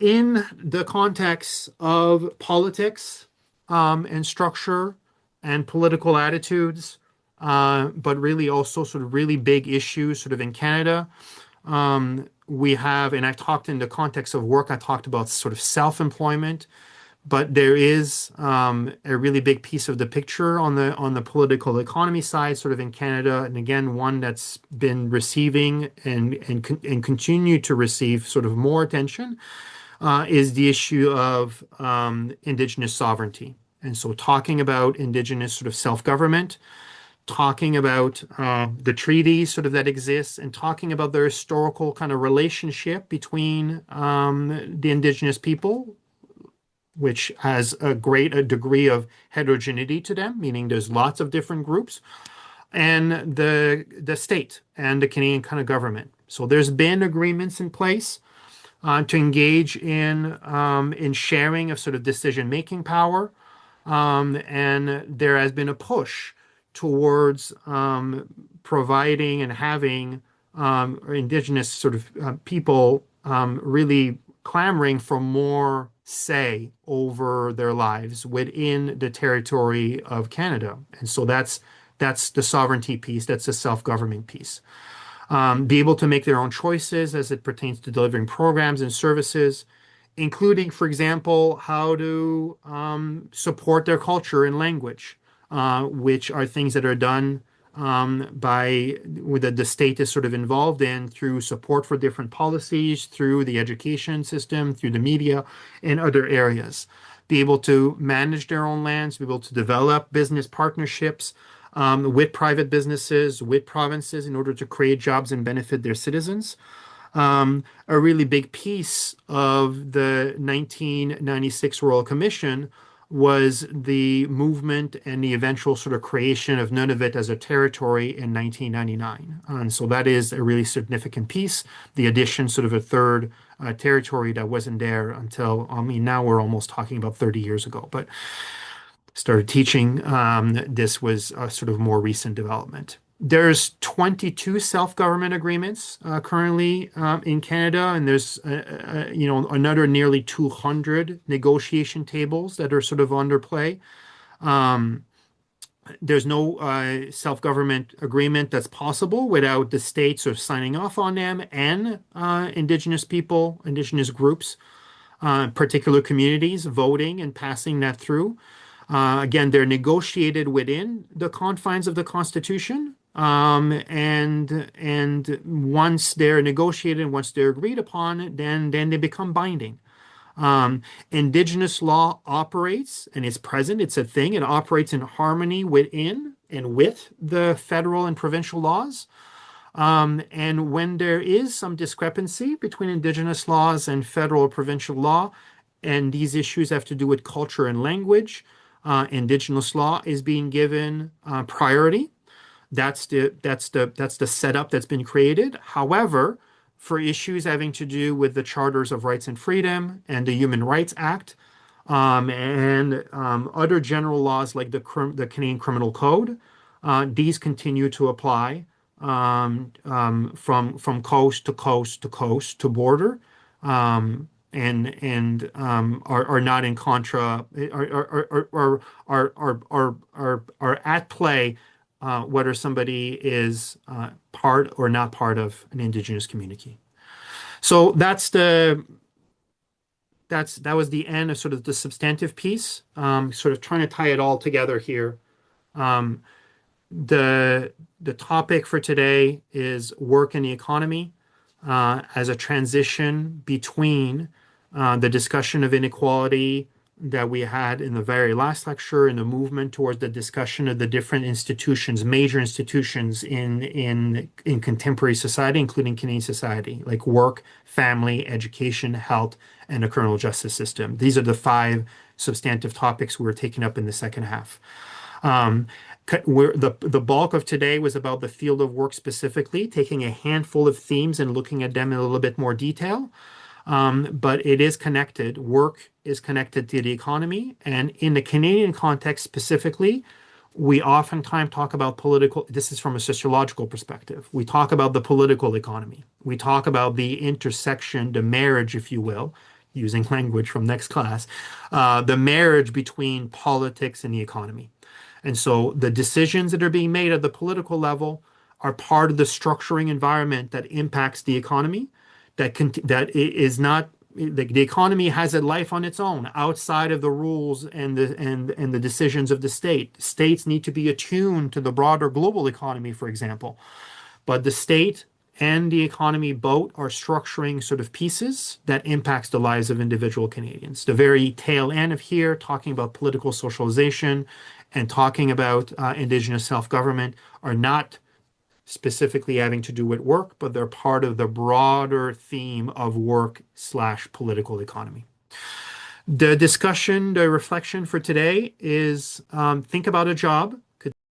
In the context of politics and structure and political attitudes, but really also sort of really big issues sort of in Canada, we have, and I talked in the context of work, I talked about sort of self-employment, but there is a really big piece of the picture on the political economy side, sort of in Canada, and again, one that's been receiving and continue to receive sort of more attention is the issue of Indigenous sovereignty. And so talking about Indigenous sort of self-government, talking about the treaties sort of that exist, and talking about the historical kind of relationship between the Indigenous people, which has a degree of heterogeneity to them, meaning there's lots of different groups, and the state and the Canadian kind of government. So there's been agreements in place to engage in sharing of sort of decision-making power, and there has been a push towards providing and having Indigenous sort of people really clamoring for more say over their lives within the territory of Canada. And so that's the sovereignty piece, that's the self-government piece. Be able to make their own choices as it pertains to delivering programs and services, including, for example, how to support their culture and language, which are things that are done with the state is sort of involved in through support for different policies, through the education system, through the media, and other areas. Be able to manage their own lands, be able to develop business partnerships with private businesses, with provinces in order to create jobs and benefit their citizens. A really big piece of the 1996 Royal Commission was the movement and the eventual sort of creation of Nunavut as a territory in 1999. And so that is a really significant piece. The addition, sort of a third territory that wasn't there until, I mean, now we're almost talking about 30 years ago, but started teaching. This was a sort of more recent development. There's 22 self-government agreements currently in Canada, and there's another nearly 200 negotiation tables that are sort of under play. Um, there's no self-government agreement that's possible without the states sort of signing off on them and Indigenous people, Indigenous groups, particular communities voting and passing that through. Again, they're negotiated within the confines of the Constitution. And once they're negotiated, once they're agreed upon, then they become binding. Indigenous law operates and is present. It's a thing. It operates in harmony within and with the federal and provincial laws. And when there is some discrepancy between Indigenous laws and federal or provincial law, and these issues have to do with culture and language, Indigenous law is being given priority. That's the setup that's been created. However, for issues having to do with the Charters of Rights and Freedom and the Human Rights Act, and other general laws like the Canadian Criminal Code, these continue to apply from coast to coast to coast to border, and are not in contra are at play whether somebody is part or not part of an Indigenous community. So that was the end of sort of the substantive piece. Sort of trying to tie it all together here. Um, the topic for today is work in the economy as a transition between the discussion of inequality that we had in the very last lecture and the movement towards the discussion of the different institutions, major institutions in contemporary society, including Canadian society, like work, family, education, health, and the criminal justice system. These are the five substantive topics we're taking up in the second half. Um, the bulk of today was about the field of work specifically, taking a handful of themes and looking at them in a little bit more detail. But it is connected. Work is connected to the economy. And in the Canadian context specifically, we oftentimes talk about political, this is from a sociological perspective. We talk about the political economy. We talk about the intersection, the marriage, if you will, using language from next class, the marriage between politics and the economy. And so the decisions that are being made at the political level are part of the structuring environment that impacts the economy that is not the economy has a life on its own outside of the rules and the decisions of the state. States need to be attuned to the broader global economy, for example. But the state and the economy both are structuring sort of pieces that impacts the lives of individual Canadians. The very tail end of here, talking about political socialization and talking about Indigenous self-government are not specifically having to do with work, but they're part of the broader theme of work/political economy. The discussion, the reflection for today is think about a job